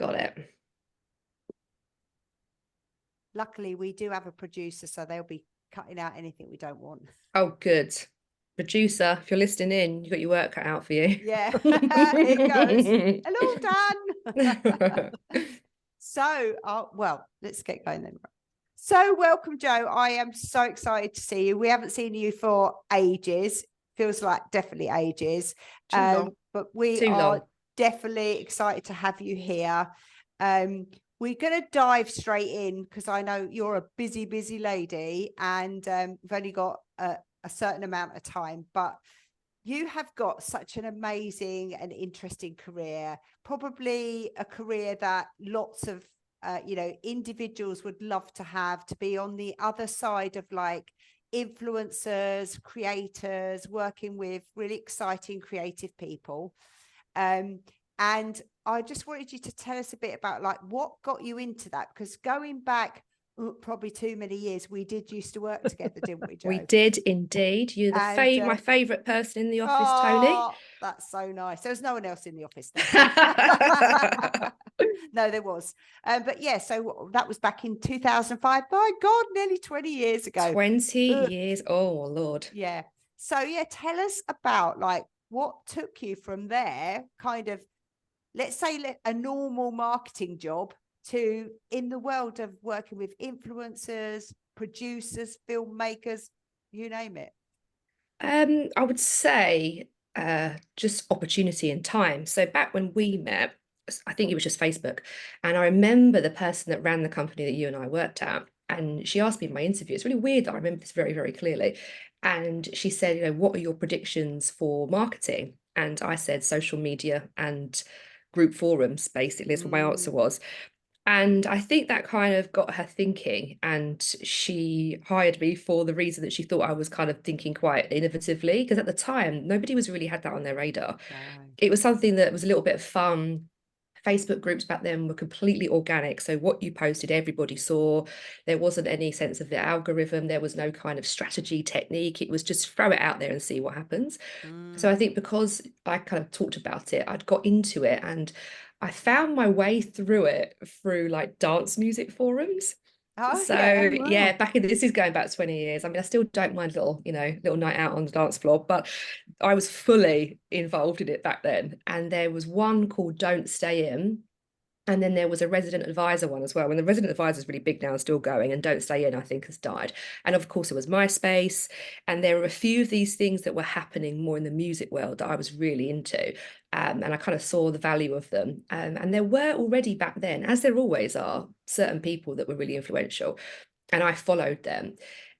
Got it. Luckily, we do have a producer, so they'll be cutting out anything we don't want. Oh, good. Producer, if you're listening in, you've got your work cut out for you. Yeah, it goes. Hello, Dan. So, well, let's get going then. So, welcome, Joe. I am so excited to see you. We haven't seen you for ages. Feels like definitely ages. Too long. But we Too are long. definitely excited to have you here. We're going to dive straight in because I know you're a busy, busy lady, and we've only got a certain amount of time, but you have got such an amazing and interesting career, probably a career that lots of individuals would love to have, to be on the other side of like influencers, creators, working with really exciting creative people. And I just wanted you to tell us a bit about like what got you into that, because going back probably too many years, we did used to work together, didn't we, Joe? We did indeed. You're the my favourite person in the office, Tony. That's so nice. There was no one else in the office then. No, there was. But yeah, so that was back in 2005. My God, nearly 20 years ago. 20 years. Oh, Lord. Yeah. So yeah, tell us about like what took you from there, kind of, let's say a normal marketing job, to in the world of working with influencers, producers, filmmakers, you name it. I would say just opportunity and time. So back when we met, I think it was just Facebook. And I remember the person that ran the company that you and I worked at, and she asked me in my interview, it's really weird that I remember this very, very clearly. And she said, what are your predictions for marketing? And I said social media and group forums, basically, is what my answer was. And I think that kind of got her thinking, and she hired me for the reason that she thought I was kind of thinking quite innovatively, because at the time, nobody was really had that on their radar. No. It was something that was a little bit of fun. Facebook groups back then were completely organic. So what you posted, everybody saw. There wasn't any sense of the algorithm. There was no kind of strategy technique. It was just throw it out there and see what happens. So I think because I kind of talked about it, I'd got into it, and I found my way through it through like dance music forums. Oh, So yeah, back in this is going back 20 years. I mean, I still don't mind little night out on the dance floor, but I was fully involved in it back then. And there was one called Don't Stay In. And then there was a resident advisor one as well. And the resident advisor is really big now and still going, and Don't Stay In, I think, has died. And of course, it was MySpace. And there were a few of these things that were happening more in the music world that I was really into. And I kind of saw the value of them. And there were already back then, as there always are, certain people that were really influential. And I followed them.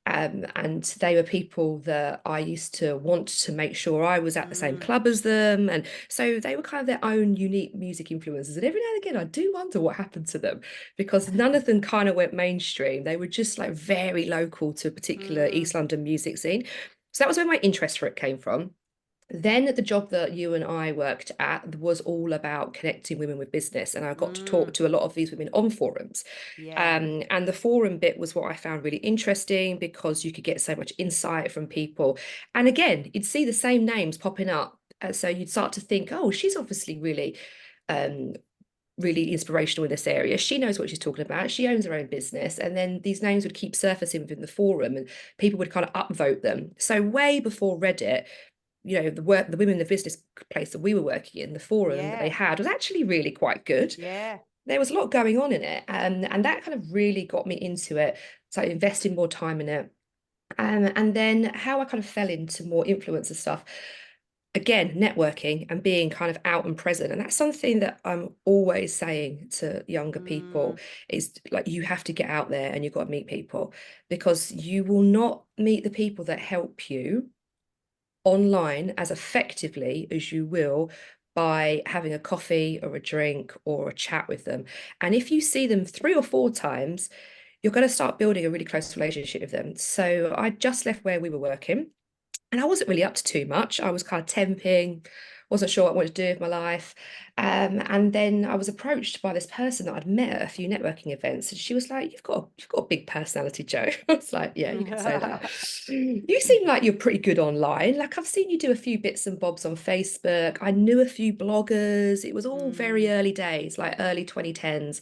And they were people that I used to want to make sure I was at the same club as them. And so they were kind of their own unique music influencers. And every now and again, I do wonder what happened to them, because none of them kind of went mainstream. They were just like very local to a particular East London music scene. So that was where my interest for it came from. Then the job that you and I worked at was all about connecting women with business, and I got to talk to a lot of these women on forums. Yeah. And the forum bit was what I found really interesting, because you could get so much insight from people. And again, you'd see the same names popping up. So you'd start to think, oh, she's obviously really really inspirational in this area. She knows what she's talking about. She owns her own business. And then these names would keep surfacing within the forum, and people would kind of upvote them. So way before Reddit, the women in the business place that we were working in, the forum that they had was actually really quite good. Yeah. There was a lot going on in it. And that kind of really got me into it. So investing more time in it. And then how I kind of fell into more influencer stuff. Again, networking and being kind of out and present. And that's something that I'm always saying to younger people is like, you have to get out there and you've got to meet people, because you will not meet the people that help you online as effectively as you will by having a coffee or a drink or a chat with them. And if you see them 3 or 4 times, you're going to start building a really close relationship with them. So I just left where we were working, and I wasn't really up to too much. I was kind of temping, wasn't sure what I wanted to do with my life. And then I was approached by this person that I'd met at a few networking events, and she was like, you've got a big personality, Joe. I was like, yeah, you can say that. You seem like you're pretty good online. Like, I've seen you do a few bits and bobs on Facebook. I knew a few bloggers. It was all very Mm, early days, like early 2010s.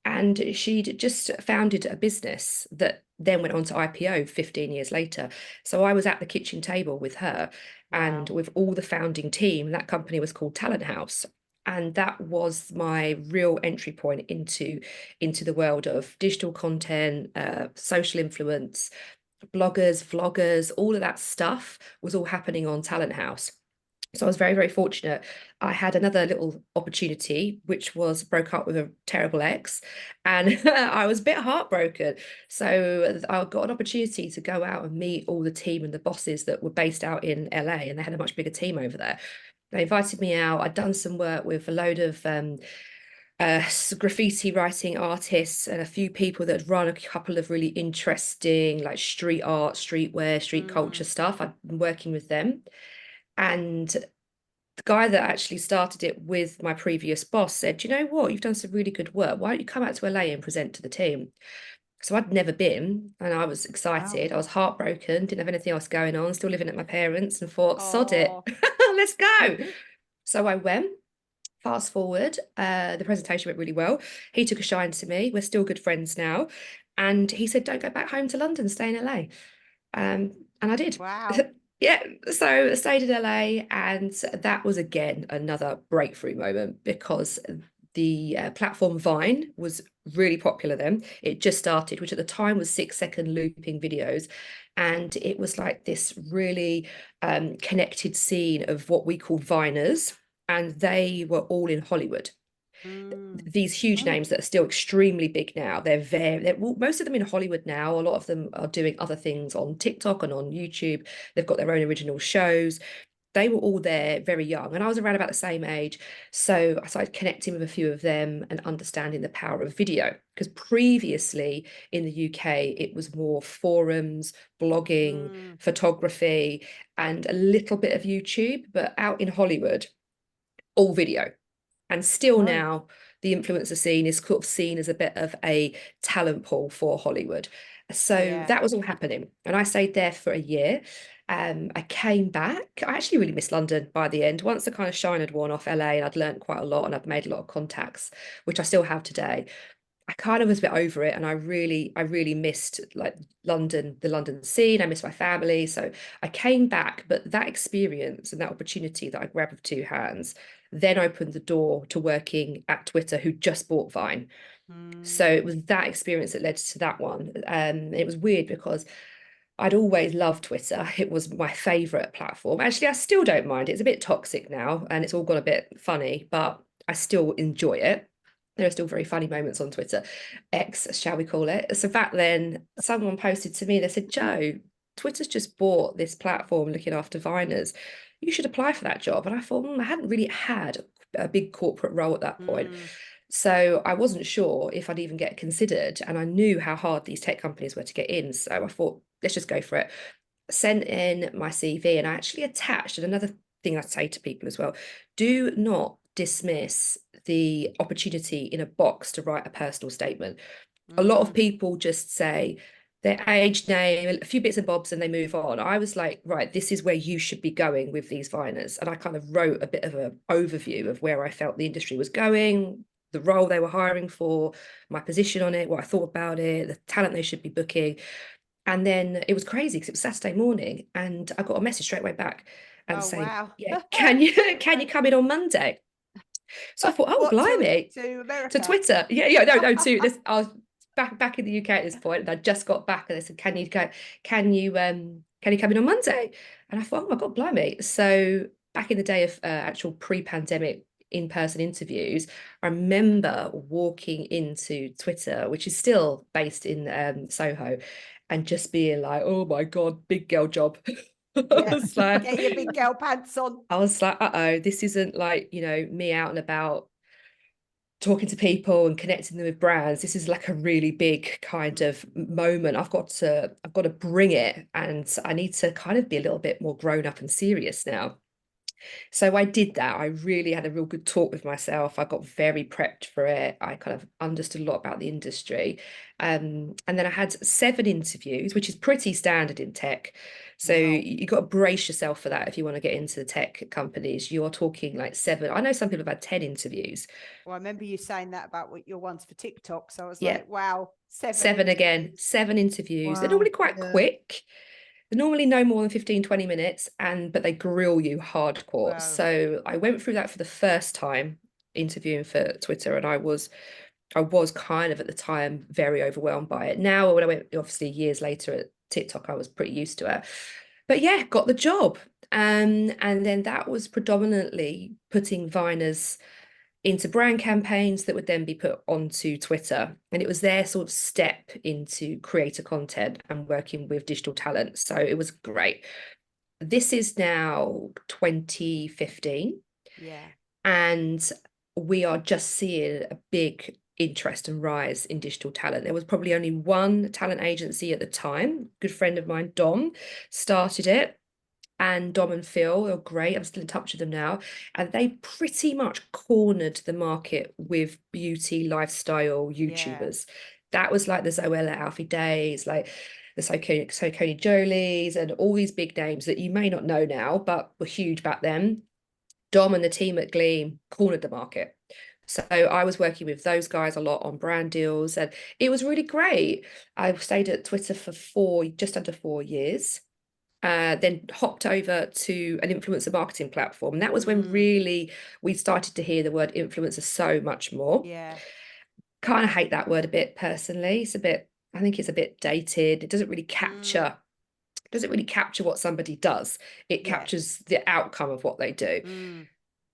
And she'd just founded a business that then went on to IPO 15 years later. So I was at the kitchen table with her and wow. with all the founding team. That company was called Talent House. And that was my real entry point into the world of digital content, social influence, bloggers, vloggers, all of that stuff was all happening on Talent House. So I was very, very fortunate. I had another little opportunity, which was broke up with a terrible ex, and I was a bit heartbroken. So I got an opportunity to go out and meet all the team and the bosses that were based out in LA, and they had a much bigger team over there. They invited me out. I'd done some work with a load of graffiti writing artists and a few people that had run a couple of really interesting like street art, streetwear, street culture Mm, stuff. I'd been working with them. And the guy that actually started it with my previous boss said, you know what, you've done some really good work. Why don't you come out to LA and present to the team? So I'd never been, and I was wow. excited. I was heartbroken, didn't have anything else going on, still living at my parents, and thought, sod it, Oh, let's go. So I went. Fast forward, the presentation went really well. He took a shine to me. We're still good friends now. And he said, don't go back home to London, stay in LA. And I did. wow. Yeah, so I stayed in LA, and that was again another breakthrough moment because the platform Vine was really popular then. It just started, which at the time was 6-second looping videos. And it was like this really connected scene of what we called Viners, and they were all in Hollywood. Mm, These huge mm, names that are still extremely big now. Well, most of them in Hollywood now. A lot of them are doing other things on TikTok and on YouTube. They've got their own original shows. They were all there very young, and I was around about the same age. So I started connecting with a few of them and understanding the power of video. Because previously in the UK, it was more forums, blogging, mm. photography, and a little bit of YouTube. But out in Hollywood, all video. And still No. now, the influencer scene is sort of seen as a bit of a talent pool for Hollywood. So Yeah. that was all happening. And I stayed there for a year. I came back. I actually really missed London by the end. Once the kind of shine had worn off LA and I'd learned quite a lot and I've made a lot of contacts, which I still have today. I kind of was a bit over it, and I really missed like London, the London scene. I missed my family. So I came back, but that experience and that opportunity that I grabbed with two hands then opened the door to working at Twitter, who just bought Vine. So Mm, it was that experience that led to that one. It was weird because I'd always loved Twitter. It was my favorite platform. Actually, I still don't mind. It's a bit toxic now and it's all gone a bit funny, but I still enjoy it. There are still very funny moments on Twitter, X, shall we call it. So back then, someone posted to me, they said, Joe, Twitter's just bought this platform looking after Viners. You should apply for that job. And I thought, I hadn't really had a big corporate role at that point. mm, So I wasn't sure if I'd even get considered. And I knew how hard these tech companies were to get in. So I thought, let's just go for it. Sent in my CV, and I actually attached, and another thing I'd say to people as well, do not dismiss the opportunity in a box to write a personal statement. A lot of mm. people just say their age, name, a few bits and bobs, and they move on. I was like, right, this is where you should be going with these Viners. And I kind of wrote a bit of an overview of where I felt the industry was going, the role they were hiring for, my position on it, what I thought about it, the talent they should be booking. And then it was crazy because it was Saturday morning, and I got a message straight away back and Oh, saying, wow. yeah, can you come in on Monday? So I thought, oh, What, blimey, to to America? Twitter. Yeah, no, to this. I was back in the UK at this point, and I just got back, and they said, can you come in on Monday? And I thought, oh my God, blimey. So back in the day of actual pre-pandemic in-person interviews, I remember walking into Twitter, which is still based in Soho, and just being like, oh my God, big girl job. I Yeah. was like, Get your big girl pants on. uh-oh, this isn't like, me out and about talking to people and connecting them with brands. This is like a really big kind of moment. I've got to bring it, and I need to kind of be a little bit more grown up and serious now. So I did that. I really had a real good talk with myself. I got very prepped for it. I kind of understood a lot about the industry. And then I had 7 interviews, which is pretty standard in tech. So Wow. you got to brace yourself for that if you want to get into the tech companies. You're talking like 7. I know some people have had 10 interviews. Well, I remember you saying that about what your ones for TikTok. So I was Yeah. like, wow, 7 7 again, interviews. 7 interviews. They're Wow. normally quite Yeah. quick. They're normally no more than 15, 20 minutes, but they grill you hardcore. Wow. So I went through that for the first time interviewing for Twitter, and I was kind of at the time very overwhelmed by it. Now, when I went, obviously years later at TikTok, I was pretty used to it. But yeah, got the job. And then that was predominantly putting Viners into brand campaigns that would then be put onto Twitter. And it was their sort of step into creator content and working with digital talent. So it was great. This is now 2015, Yeah. and we are just seeing a big interest and rise in digital talent. There was probably only one talent agency at the time. A good friend of mine, Dom, started it, and Dom and Phil are great. I'm still in touch with them now. And they pretty much cornered the market with beauty lifestyle Yeah. YouTubers. That was like the Zoella Alfie Days, like the Soconi Jolies, and all these big names that you may not know now, but were huge back then. Dom and the team at Gleam cornered the market. So I was working with those guys a lot on brand deals, and it was really great. I stayed at Twitter for just under 4 years. Then hopped over to an influencer marketing platform. And that was when Mm. really we started to hear the word influencer so much more. Yeah. Kind of hate that word a bit personally. I think it's a bit dated. It Mm. doesn't really capture what somebody does. It Yeah. captures the outcome of what they do. Mm.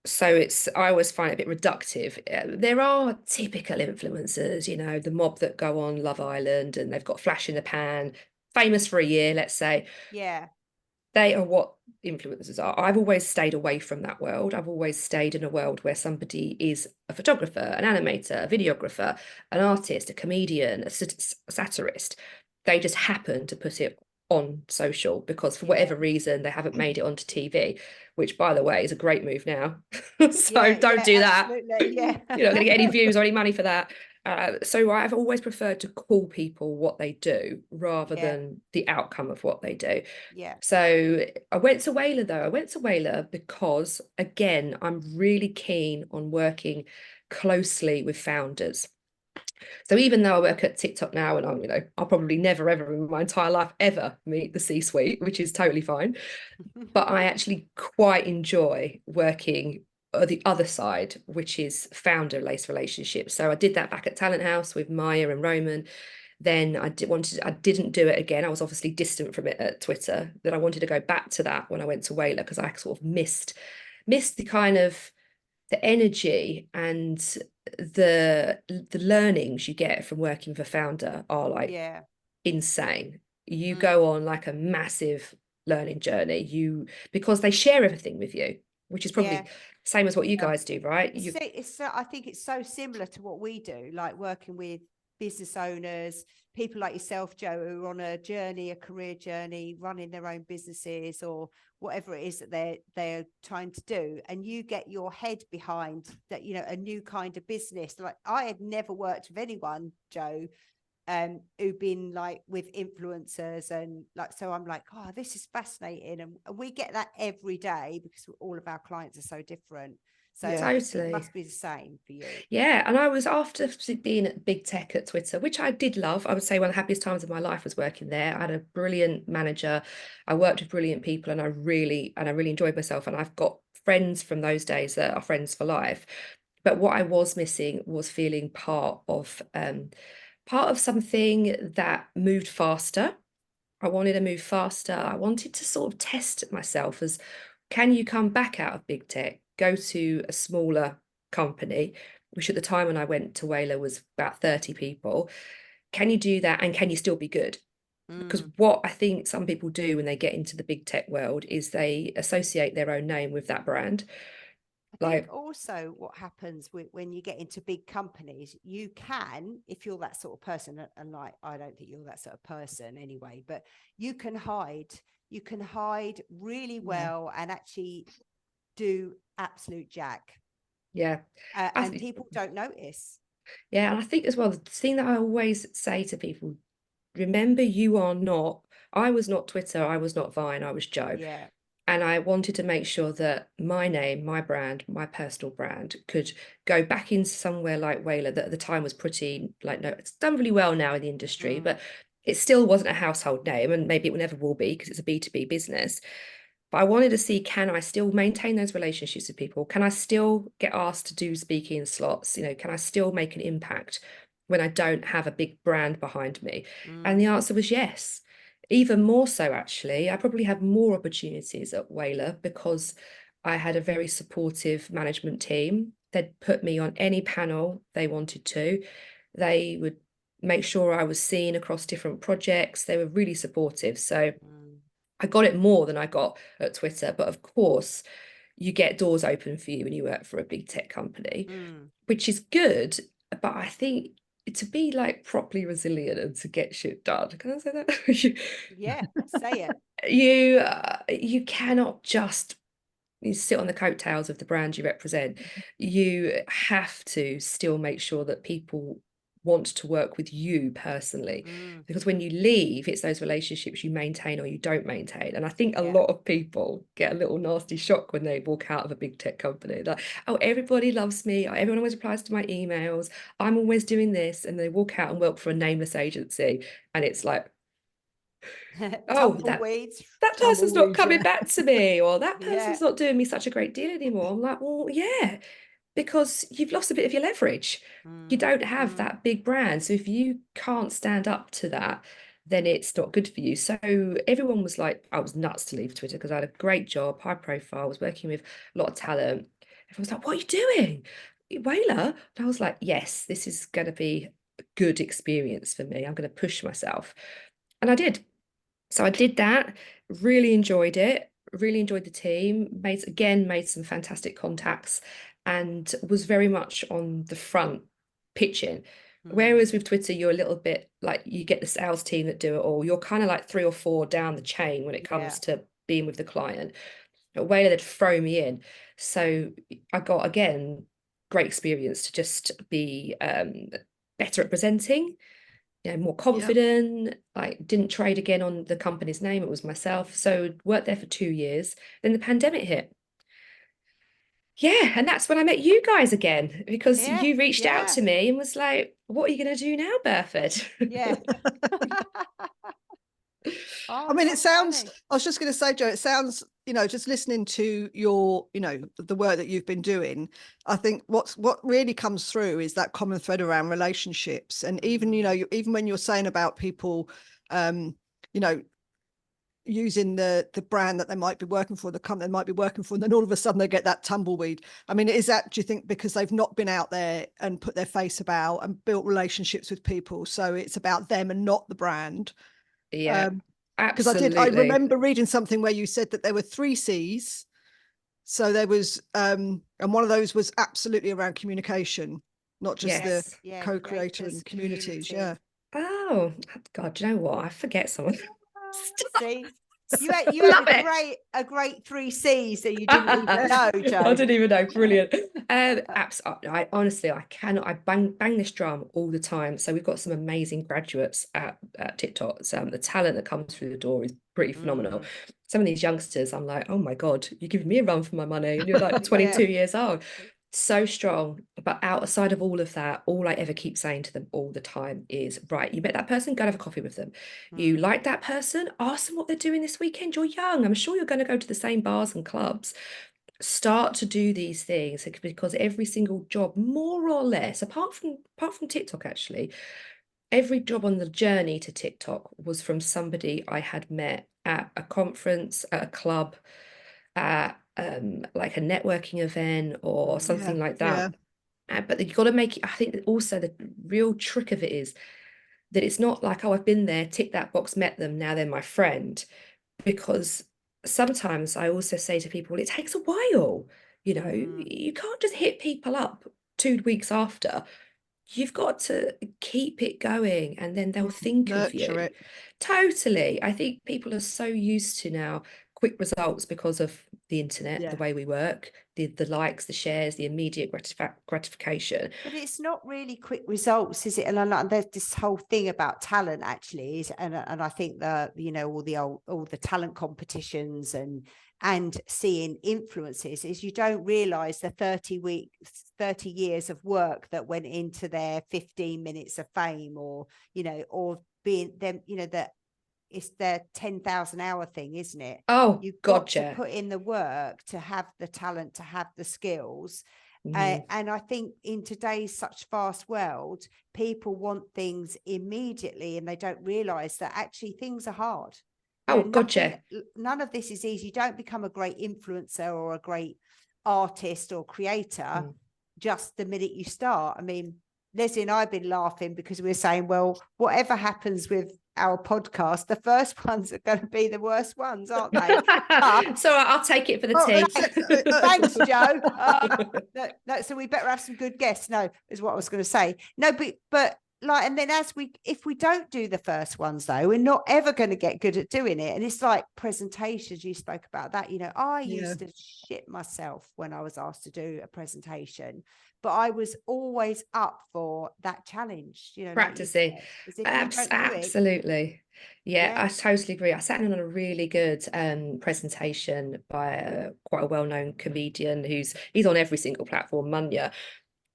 So I always find it a bit reductive. There are typical influencers, the mob that go on Love Island and they've got flash in the pan, famous for a year, let's say. Yeah. They are what influencers are. I've always stayed away from that world. I've always stayed in a world where somebody is a photographer, an animator, a videographer, an artist, a comedian, a satirist. They just happen to put it on social because for Yeah. whatever reason they haven't made it onto TV, which by the way is a great move now. So Yeah. don't Yeah. do that. Absolutely. Yeah. You're not going to get any views or any money for that. So I've always preferred to call people what they do rather Yeah. than the outcome of what they do. Yeah. So I went to Whaler though. I went to Whaler because, again, I'm really keen on working closely with founders. So even though I work at TikTok now and I'll probably never ever in my entire life ever meet the C-suite, which is totally fine. But I actually quite enjoy working the other side, which is founder-laced relationships. So I did that back at Talent House with Maya and Roman. Then I didn't do it again. I was obviously distant from it at Twitter. Then I wanted to go back to that when I went to Whaler because I sort of missed the kind of the energy and the learnings you get from working with a founder are like Yeah. insane. You Mm. go on like a massive learning journey. Because they share everything with you, which is Yeah. probably same as what you Yeah. guys do, right? I think it's so similar to what we do, like working with business owners, people like yourself, Joe, who are on a journey, a career journey, running their own businesses or whatever it is that they're trying to do. And you get your head behind that, a new kind of business. Like I had never worked with anyone, Joe, who've been like with influencers and like, so I'm like, oh, this is fascinating. And we get that every day because all of our clients are so different. So Yeah. it Totally. must be the same for you. Yeah, and I was after being at big tech at Twitter, which I did love. I would say one of the happiest times of my life was working there. I had a brilliant manager. I worked with brilliant people, and I really enjoyed myself. And I've got friends from those days that are friends for life. But what I was missing was feeling part of something that moved faster. I wanted to move faster. I wanted to sort of test myself as, can you come back out of big tech, go to a smaller company, which at the time when I went to Whaler was about 30 people. Can you do that and can you still be good? Because Mm. what I think some people do when they get into the big tech world is they associate their own name with that brand. I think Like, also what happens when you get into big companies, you can, if you're that sort of person, and like, I don't think you're that sort of person anyway, but you can hide really yeah, well and actually do absolute jack. Yeah. And people don't notice. Yeah, and I think as well, the thing that I always say to people, remember you are not, I was not Twitter, I was not Vine, I was Joe. Yeah. And I wanted to make sure that my name, my brand, my personal brand could go back into somewhere like Whaler that at the time was pretty, like, no, it's done really well now in the industry, but it still wasn't a household name, and maybe it never will be because it's a B2B business. But I wanted to see, can I still maintain those relationships with people? Can I still get asked to do speaking slots? You know, can I still make an impact when I don't have a big brand behind me? And the answer was yes. Even more so, actually. I probably had more opportunities at Whaler because I had a very supportive management team. They'd put me on any panel they wanted to. They would make sure I was seen across different projects. They were really supportive. So I got it more than I got at Twitter. But of course, you get doors open for you when you work for a big tech company, which is good. But I think to be like properly resilient and to get shit done, can I say that? Yeah, say it. You cannot just you sit on the coattails of the brand you represent. You have to still make sure that people want to work with you personally, because when you leave, it's those relationships you maintain or you don't maintain. And I think a lot of people get a little nasty shock when they walk out of a big tech company, like, oh, everybody loves me, everyone always replies to my emails, I'm always doing this, and they walk out and work for a nameless agency, and it's like, oh, Tumbleweeds. that person's not coming back to me, or that Yeah. person's not doing me such a great deal anymore. I'm like, well, yeah, because you've lost a bit of your leverage. You don't have that big brand. So if you can't stand up to that, then it's not good for you. So everyone was like, I was nuts to leave Twitter because I had a great job, high profile, was working with a lot of talent. Everyone was like, what are you doing? Whaler? And I was like, yes, this is going to be a good experience for me. I'm going to push myself. And I did. So I did that, really enjoyed it, really enjoyed the team, made some fantastic contacts, and was very much on the front pitching. Whereas with Twitter, you're a little bit like you get the sales team that do it all. You're kind of like 3 or 4 down the chain when it comes to being with the client. At Whaler, they'd throw me in. So I got, again, great experience to just be better at presenting, more confident. Like, didn't trade again on the company's name, it was myself. So worked there for 2 years. Then the pandemic hit. Yeah, and that's when I met you guys again, because you reached out to me and was like, what are you going to do now, Burford? Yeah. I mean, it sounds, I was just going to say, Jo, it sounds, just listening to your, the work that you've been doing, I think what really comes through is that common thread around relationships. And even, even when you're saying about people, using the brand that they might be working for, the company they might be working for, and then all of a sudden they get that tumbleweed. I mean, is that, do you think, because they've not been out there and put their face about and built relationships with people, so it's about them and not the brand? Yeah, because absolutely. I remember reading something where you said that there were 3 C's. So there was, and one of those was absolutely around communication, not just the co-creator and communities. Yeah. Oh God, do you know what? I forget someone. See, you had a great 3 C's that you didn't even know, Jo. I didn't even know. Brilliant. I honestly, I cannot. I bang this drum all the time. So we've got some amazing graduates at TikTok. So the talent that comes through the door is pretty phenomenal. Some of these youngsters, I'm like, oh my God, you're giving me a run for my money, and you're like 22 years old. So strong. But outside of all of that, all I ever keep saying to them all the time is, right, you met that person, go and have a coffee with them. You like that person, ask them what they're doing this weekend. You're young, I'm sure you're going to go to the same bars and clubs. Start to do these things, because every single job, more or less, apart from TikTok, actually, every job on the journey to TikTok was from somebody I had met at a conference, at a club, at like a networking event or something like that. But you've got to make it, I think that also the real trick of it is that it's not like, oh, I've been there, tick that box, met them, now they're my friend. Because sometimes I also say to people, it takes a while. You can't just hit people up 2 weeks after. You've got to keep it going, and then they'll think of you. It. Totally. I think people are so used to now quick results because of the internet, Yeah. the way we work, the likes, the shares, the immediate gratification. But it's not really quick results, is it? And there's this whole thing about talent, actually, and I think that, you know, all the talent competitions and seeing influences is you don't realize the 30 years of work that went into their 15 minutes of fame, or, you know, or being them, you know, that it's their 10,000 hour thing, isn't it? Oh, You've got gotcha. to put in the work to have the talent, to have the skills. Mhm. And I think in today's such fast world, people want things immediately, and they don't realize that actually things are hard. You Oh, know, gotcha. none of this is easy. You don't become a great influencer or a great artist or creator just the minute you start. I mean, Leslie and I have been laughing because we're saying, well, whatever happens with our podcast, the first ones are going to be the worst ones, aren't they? So I'll take it for the team. Thanks, Joe. No, so we better have some good guests. No, is what I was going to say. No, but like, and then if we don't do the first ones, though, we're not ever going to get good at doing it. And it's like presentations. You spoke about that. You know, I used to shit myself when I was asked to do a presentation, but I was always up for that challenge. You know, Practicing. like Absolutely. Yeah, I totally agree. I sat in on a really good presentation by quite a well-known comedian he's on every single platform, Munya.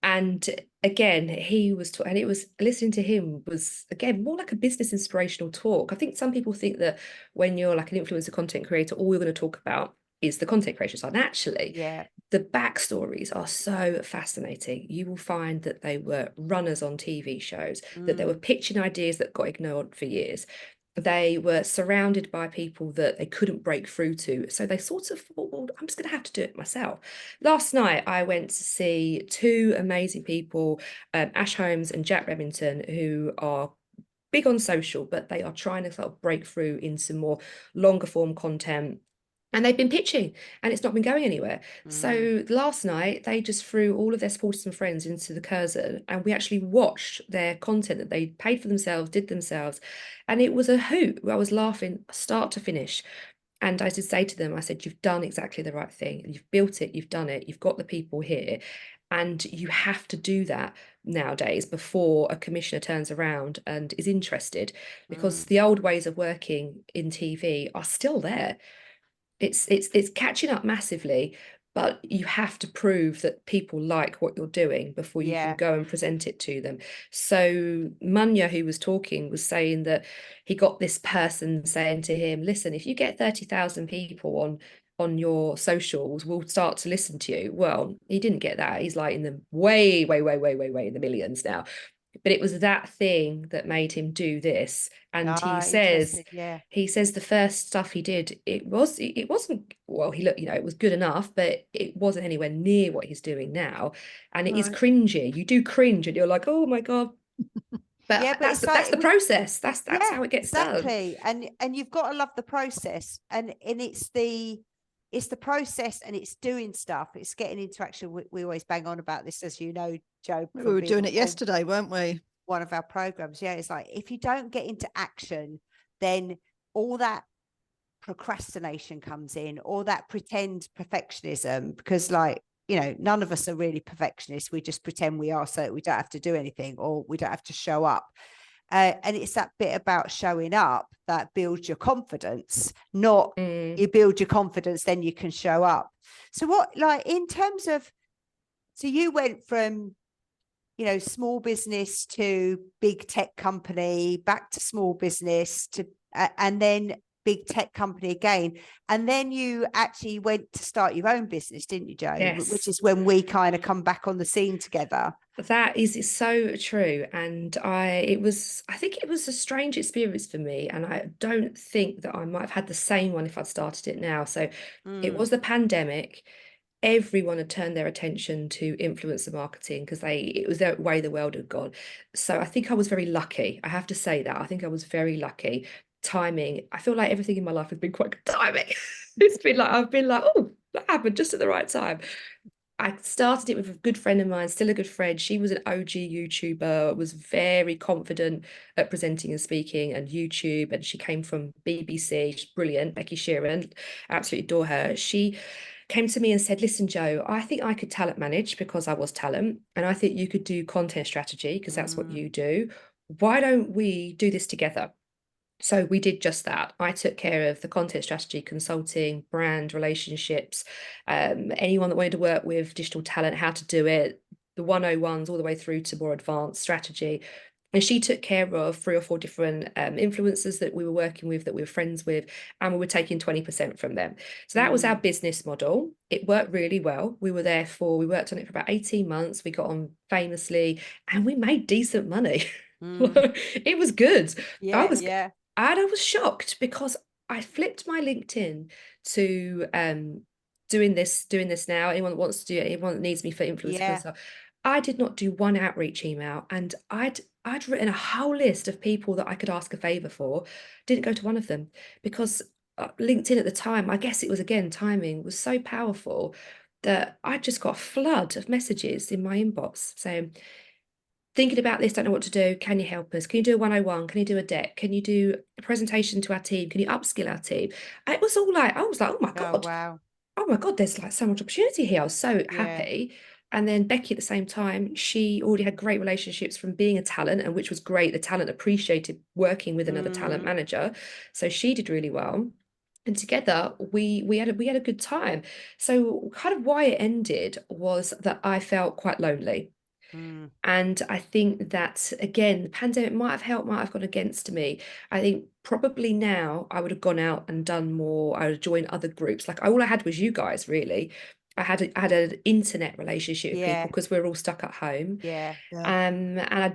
And again, he was and it was, listening to him was, again, more like a business inspirational talk. I think some people think that when you're like an influencer content creator, all you're going to talk about is the content creation side. And actually, the backstories are so fascinating. You will find that they were runners on TV shows, that they were pitching ideas that got ignored for years. They were surrounded by people that they couldn't break through to. So they sort of thought, well, I'm just going to have to do it myself. Last night, I went to see two amazing people, Ash Holmes and Jack Remington, who are big on social, but they are trying to sort of break through into more longer form content. And they've been pitching and it's not been going anywhere. So last night, they just threw all of their supporters and friends into the Curzon, and we actually watched their content that they paid for themselves, did themselves. And it was a hoot. I was laughing start to finish. And I did say to them, I said, you've done exactly the right thing. You've built it, you've done it, you've got the people here. And you have to do that nowadays before a commissioner turns around and is interested, because the old ways of working in TV are still there. It's catching up massively, but you have to prove that people like what you're doing before you can go and present it to them. So Munya, who was talking, was saying that he got this person saying to him, listen, if you get 30,000 people on your socials, we'll start to listen to you. Well, he didn't get that. He's like in the way in the millions now. But it was that thing that made him do this. And he says the first stuff he did, it wasn't, well, he looked, you know, it was good enough, but it wasn't anywhere near what he's doing now. And it is cringy. You do cringe and you're like, oh my God. But that's the process. That's how it gets done. And you've got to love the process. And it's the process, and it's doing stuff. It's getting into action. We always bang on about this, as you know, Joe. We were doing it yesterday, weren't we? One of our programs. Yeah, it's like, if you don't get into action, then all that procrastination comes in, or that pretend perfectionism, because, like, you know, none of us are really perfectionists. We just pretend we are so that we don't have to do anything, or we don't have to show up. And it's that bit about showing up that builds your confidence, not you build your confidence, then you can show up. So what, like, in terms of, so you went from, you know, small business to big tech company, back to small business to, and then big tech company again. And then you actually went to start your own business, didn't you, Joe? Yes. Which is when we kind of come back on the scene together. That is so true. And I think it was a strange experience for me. And I don't think that I might have had the same one if I'd started it now. So it was the pandemic. Everyone had turned their attention to influencer marketing because it was the way the world had gone. So I think I was very lucky. I have to say that. I think I was very lucky. Timing. I feel like everything in my life has been quite good timing. I've been like, oh, that happened just at the right time. I started it with a good friend of mine, still a good friend. She was an OG YouTuber, was very confident at presenting and speaking and YouTube. And she came from BBC. She's brilliant, Becky Sheeran, absolutely adore her. She came to me and said, listen, Joe, I think I could talent manage because I was talent. And I think you could do content strategy because that's what you do. Why don't we do this together? So we did just that. I took care of the content strategy, consulting, brand relationships, anyone that wanted to work with digital talent, how to do it, the 101s all the way through to more advanced strategy. And she took care of 3 or 4 different influencers that we were working with, that we were friends with, and we were taking 20% from them. So that was our business model. It worked really well. We worked on it for about 18 months. We got on famously and we made decent money. It was good. Yeah, And I was shocked because I flipped my LinkedIn to doing this now. Anyone that wants to do it, anyone that needs me for influencer. Yeah. I did not do one outreach email, and I'd written a whole list of people that I could ask a favor for. Didn't go to one of them because LinkedIn at the time, I guess it was again timing, was so powerful that I just got a flood of messages in my inbox saying, thinking about this, don't know what to do. Can you help us? Can you do a 101? Can you do a deck? Can you do a presentation to our team? Can you upskill our team? It was all like, I was like, oh my God. Wow. Oh my God, there's like so much opportunity here. I was so happy. And then Becky at the same time, she already had great relationships from being a talent, and which was great. The talent appreciated working with another talent manager. So she did really well. And together we had a good time. So kind of why it ended was that I felt quite lonely. And I think that, again, the pandemic might have helped, might have gone against me. I think probably now I would have gone out and done more. I would have joined other groups. Like all I had was you guys, really. I had an internet relationship with people because we're all stuck at home. And I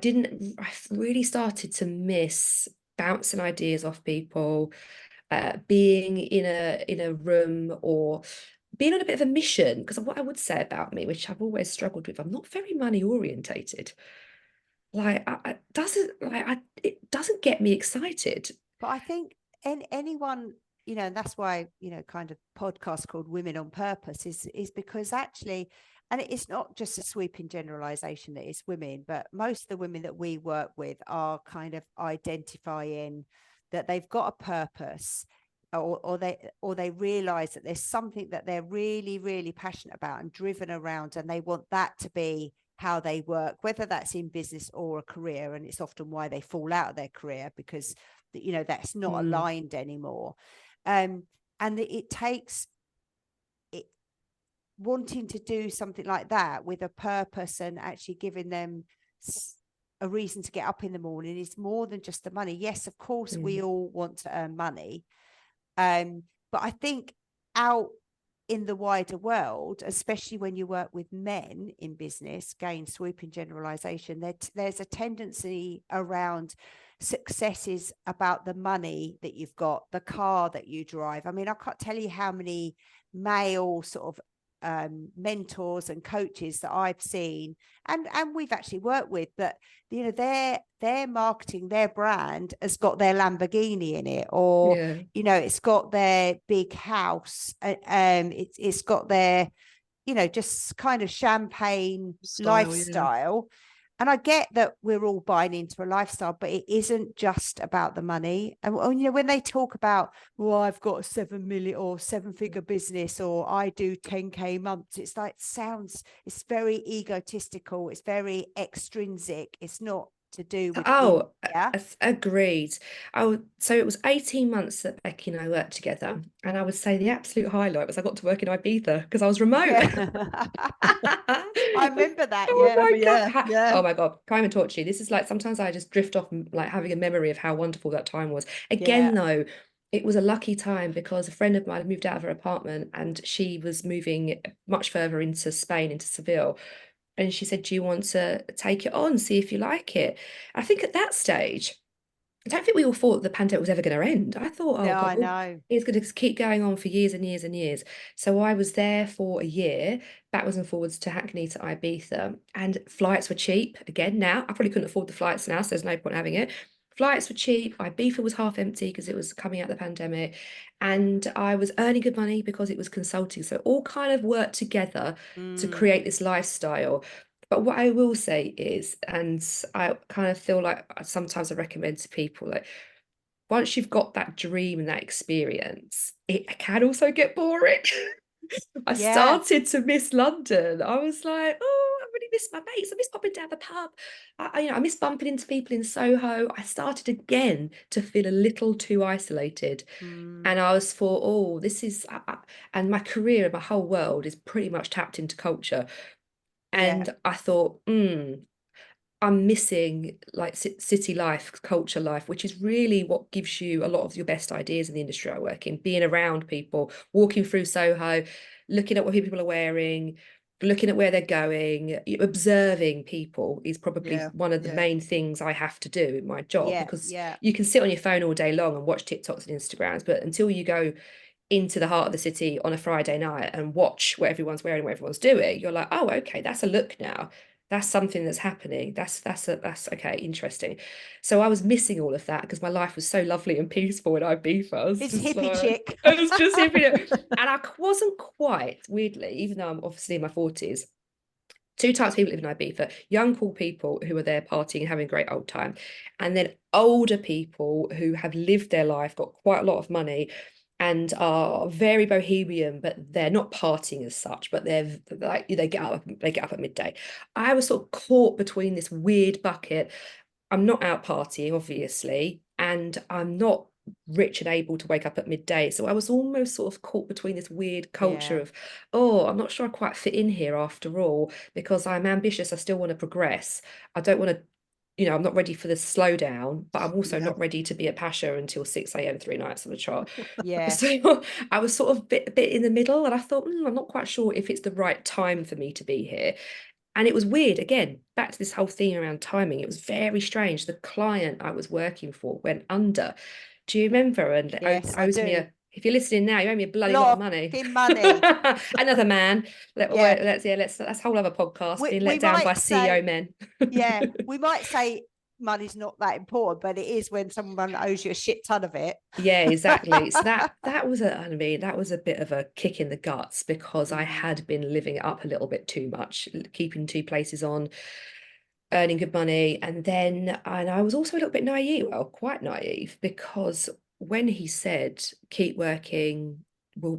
really started to miss bouncing ideas off people, being in a room, or being on a bit of a mission. Because what I would say about me, which I've always struggled with, I'm not very money orientated. Like it doesn't get me excited. But I think anyone, and that's why, kind of podcast called Women on Purpose is because actually, and it's not just a sweeping generalization that it's women, but most of the women that we work with are kind of identifying that they've got a purpose, or they realize that there's something that they're really, really passionate about and driven around, and they want that to be how they work, whether that's in business or a career. And it's often why they fall out of their career, because that's not aligned anymore. And it takes wanting to do something like that with a purpose and actually giving them a reason to get up in the morning is more than just the money. Yes, of course, we all want to earn money. But I think out in the wider world, especially when you work with men in business, again, sweeping generalization, there's a tendency around successes about the money that you've got, the car that you drive. I mean, I can't tell you how many male sort of mentors and coaches that I've seen and we've actually worked with, that their marketing, their brand has got their Lamborghini in it, or it's got their big house, it's got their just kind of champagne lifestyle. And I get that we're all buying into a lifestyle, but it isn't just about the money. And when they talk about, well, I've got a 7 million or 7-figure business, or I do 10K months, it's like, it's very egotistical. It's very extrinsic. It's not to do with agreed. So it was 18 months that Becky and I worked together, and I would say the absolute highlight was I got to work in Ibiza because I was remote. I remember that. Oh my God, can't even talk to you. This is like, sometimes I just drift off, like having a memory of how wonderful that time was. Again, though, it was a lucky time because a friend of mine had moved out of her apartment and she was moving much further into Spain, into Seville. And she said, do you want to take it on, see if you like it? I think at that stage, I don't think we all thought the pandemic was ever going to end. I thought, I know. It's going to keep going on for years and years and years. So I was there for a year, backwards and forwards to Hackney to Ibiza, and flights were cheap. Again, now I probably couldn't afford the flights now, so there's no point having it. flights were cheap, Ibiza was half empty because it was coming out of the pandemic, and I was earning good money because it was consulting. So it all kind of worked together to create this lifestyle. But what I will say is, and I kind of feel like sometimes I recommend to people, like, once you've got that dream and that experience, it can also get boring. I started to miss London. I was like, oh, I really miss my mates. I miss popping down the pub. I miss bumping into people in Soho. I started again to feel a little too isolated. And I was thought, oh, this is, and my career and my whole world is pretty much tapped into culture. And I thought, I'm missing like city life, culture life, which is really what gives you a lot of your best ideas in the industry I work in. Being around people, walking through Soho, looking at what people are wearing, looking at where they're going, observing people is probably one of the main things I have to do in my job, because you can sit on your phone all day long and watch TikToks and Instagrams, but until you go into the heart of the city on a Friday night and watch what everyone's wearing, what everyone's doing, you're like, oh, okay, that's a look now. That's something that's happening. That's okay, interesting. So I was missing all of that because my life was so lovely and peaceful in Ibiza. It's hippie like, chick. It was just hippie. And I wasn't quite, weirdly, even though I'm obviously in my 40s, two types of people live in Ibiza: young, cool people who are there partying and having a great old time, and then older people who have lived their life, got quite a lot of money, and are very bohemian, but they're not partying as such, but they're like, they get up at midday. I was sort of caught between this weird bucket. I'm not out partying, obviously, and I'm not rich and able to wake up at midday. So I was almost sort of caught between this weird culture of, oh, I'm not sure I quite fit in here after all, because I'm ambitious. I still want to progress. I don't want to, I'm not ready for the slowdown, but I'm also not ready to be at Pasha until 6 a.m. 3 nights on a trot. So I was sort of a bit in the middle, and I thought, I'm not quite sure if it's the right time for me to be here. And it was weird, again, back to this whole theme around timing. It was very strange. The client I was working for went under. Do you remember? And yes, owes I do. me if you're listening now, you owe me a bloody lot of money. Another man. That's a whole other podcast, being let down by CEO men. We might say money's not that important, but it is when someone owes you a shit ton of it. Yeah, exactly. So that was a bit of a kick in the guts, because I had been living it up a little bit too much, keeping two places on, earning good money. And I was also a little bit naive, quite naive, because when he said, keep working,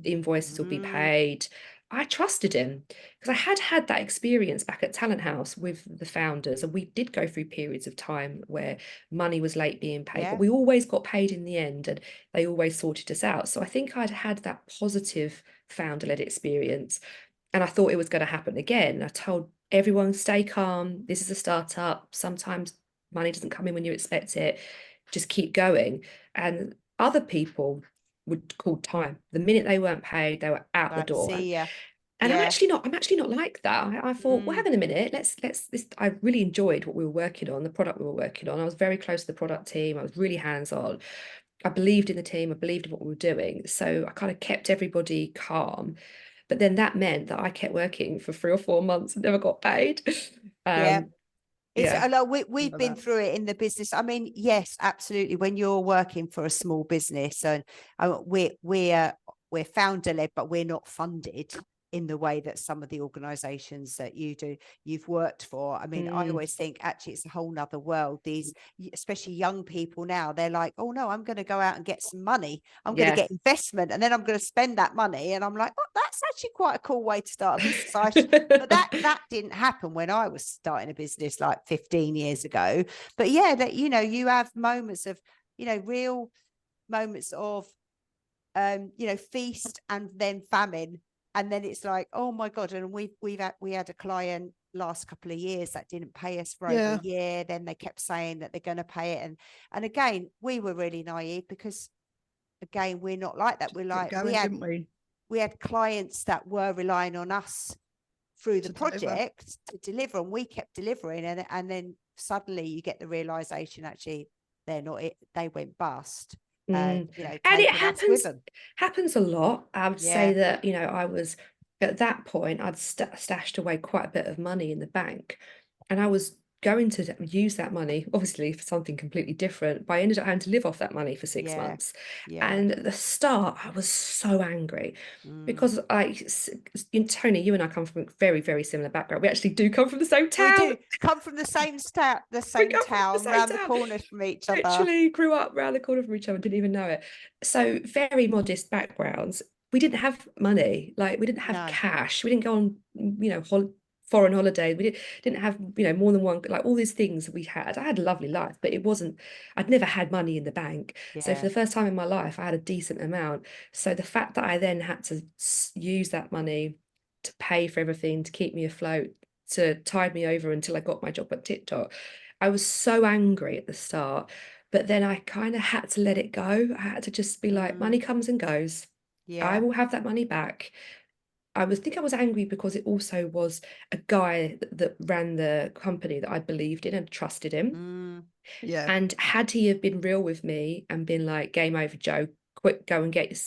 invoices will be paid, I trusted him, because I had that experience back at Talent House with the founders, and we did go through periods of time where money was late being paid, but we always got paid in the end, and they always sorted us out. So I think I'd had that positive founder-led experience, and I thought it was going to happen again. I told everyone, stay calm. This is a startup. Sometimes money doesn't come in when you expect it. Just keep going. And other people would call time. The minute they weren't paid, they were out the door. And I'm actually not like that. I thought, well, hang on a minute. I really enjoyed what we were working on, the product we were working on. I was very close to the product team. I was really hands-on. I believed in the team. I believed in what we were doing. So I kind of kept everybody calm. But then that meant that I kept working for 3 or 4 months and never got paid. We've been through it in the business. I mean, yes, absolutely. When you're working for a small business, and we're founder led, but we're not funded in the way that some of the organizations that you've worked for. I mean, I always think actually it's a whole nother world. These, especially young people now, they're like, oh no, I'm going to go out and get some money. I'm going to get investment, and then I'm going to spend that money. And I'm like, oh, that's actually quite a cool way to start a business. But that didn't happen when I was starting a business like 15 years ago. But yeah, that, you have moments of, real moments of, feast and then famine. And then it's like, oh my God. And we had a client last couple of years that didn't pay us for over a year. Then they kept saying that they're going to pay it. And again, we were really naive, because again, we're not like that. We're like, we had clients that were relying on us through the project to deliver, and we kept delivering. And then suddenly you get the realization, actually, they're not it. They went bust. And it happens a lot. I would say that, I was at that point, I'd stashed away quite a bit of money in the bank, and I was going to use that money, obviously, for something completely different, but I ended up having to live off that money for 6 months. And at the start, I was so angry because Tony, you and I come from a very, very similar background. We actually do come from the same town. We do come from the same town, round the corners from each other. Literally grew up round the corner from each other, didn't even know it. So very modest backgrounds. We didn't have money, like we didn't have cash. We didn't go on, foreign holiday. We didn't have, more than one, like all these things we had. I had a lovely life, but I'd never had money in the bank. So for the first time in my life, I had a decent amount. So the fact that I then had to use that money to pay for everything, to keep me afloat, to tide me over until I got my job at TikTok, I was so angry at the start. But then I kind of had to let it go. I had to just be like, money comes and goes. I will have that money back. I was angry because it also was a guy that ran the company that I believed in and trusted him. And had he have been real with me and been like, game over, Joe, quick, go and get your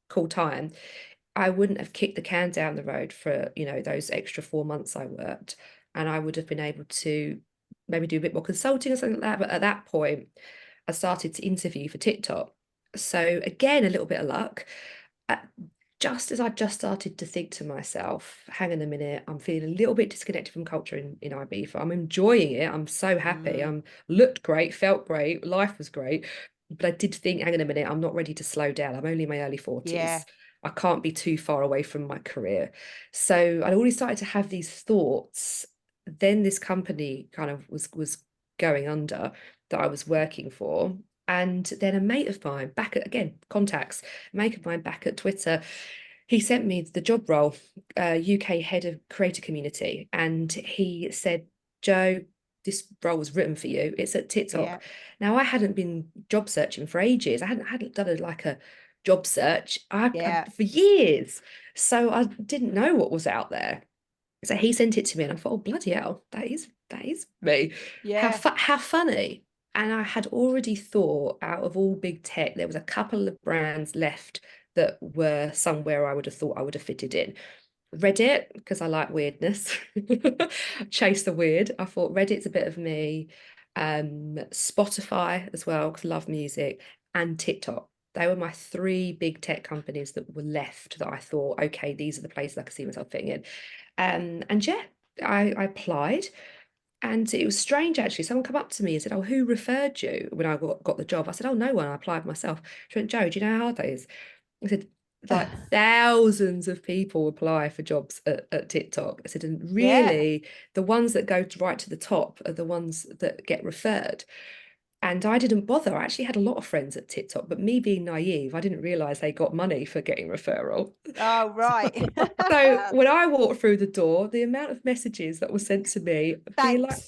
call time, I wouldn't have kicked the can down the road for, those extra 4 months I worked. And I would have been able to maybe do a bit more consulting or something like that. But at that point, I started to interview for TikTok. So again, a little bit of luck. Just as I just started to think to myself, hang on a minute, I'm feeling a little bit disconnected from culture in Ibiza. I'm enjoying it. I'm so happy. Looked great, felt great, life was great. But I did think, hang on a minute, I'm not ready to slow down. I'm only in my early 40s. I can't be too far away from my career. So I'd already started to have these thoughts. Then this company kind of was going under that I was working for. And then a mate of mine back at, again, contacts, a mate of mine back at Twitter, he sent me the job role, UK head of creator community. And he said, Joe, this role was written for you. It's at TikTok. Now, I hadn't been job searching for ages. I hadn't done a job search for years. So I didn't know what was out there. So he sent it to me and I thought, oh, bloody hell, that is me. How funny. And I had already thought, out of all big tech, there was a couple of brands left that were somewhere I would have thought I would have fitted in. Reddit, because I like weirdness. Chase the weird. I thought Reddit's a bit of me. Spotify as well, because I love music, and TikTok. They were my 3 big tech companies that were left that I thought, okay, these are the places I could see myself fitting in. And yeah, I applied. And it was strange, actually. Someone come up to me and said, oh, who referred you when I got the job? I said, oh, no one. I applied myself. She went, Joe, do you know how hard that is? I said, like thousands of people apply for jobs at TikTok. I said, and really, the ones that go right to the top are the ones that get referred. And I didn't bother. I actually had a lot of friends at TikTok, but me being naive, I didn't realize they got money for getting referral. Oh, right. So when I walked through the door, the amount of messages that were sent to me, being like,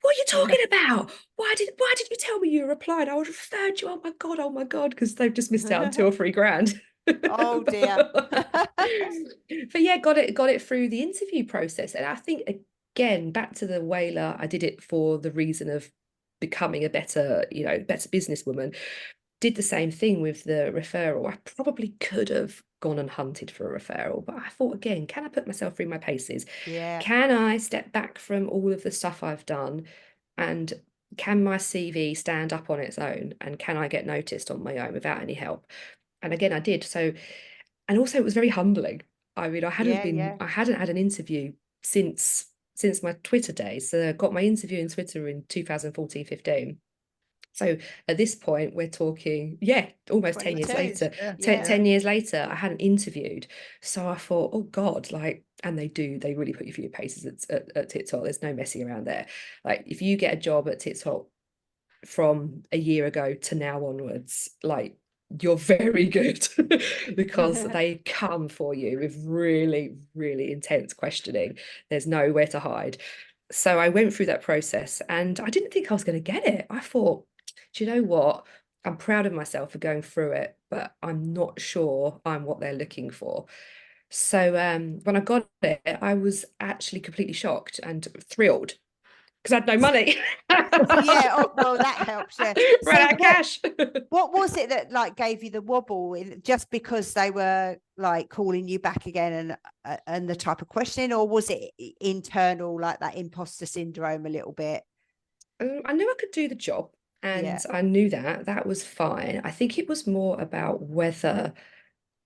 what are you talking about? Why did you tell me you replied? I would have referred you. Oh my God, because they've just missed out on 2 or 3 grand. Oh dear. But yeah, got it through the interview process. And I think, again, back to the whaler, I did it for the reason of becoming a better businesswoman. Did the same thing with the referral. I probably could have gone and hunted for a referral, but I thought, again, can I put myself through my paces? Can I step back from all of the stuff I've done, and can my CV stand up on its own, and can I get noticed on my own without any help? And again, I did. So, and also it was very humbling. I mean, I hadn't had an interview since my Twitter days. So I got my interview in Twitter in 2014-15. So at this point, we're talking, almost 10 years later. 10 years later, I hadn't interviewed. So I thought, oh God, and they really put you through your paces at TikTok. There's no messing around there. Like, if you get a job at TikTok from a year ago to now onwards, you're very good, because they come for you with really, really intense questioning. There's nowhere to hide. So I went through that process and I didn't think I was going to get it. I thought, do you know what? I'm proud of myself for going through it, but I'm not sure I'm what they're looking for. So when I got it, I was actually completely shocked and thrilled. because I had no money. Yeah, oh, well, that helps. Yeah. Ran out of cash. What was it that like gave you the wobble? Just because they were like calling you back again and the type of questioning, or was it internal, like that imposter syndrome a little bit? I knew I could do the job, and I knew that was fine. I think it was more about whether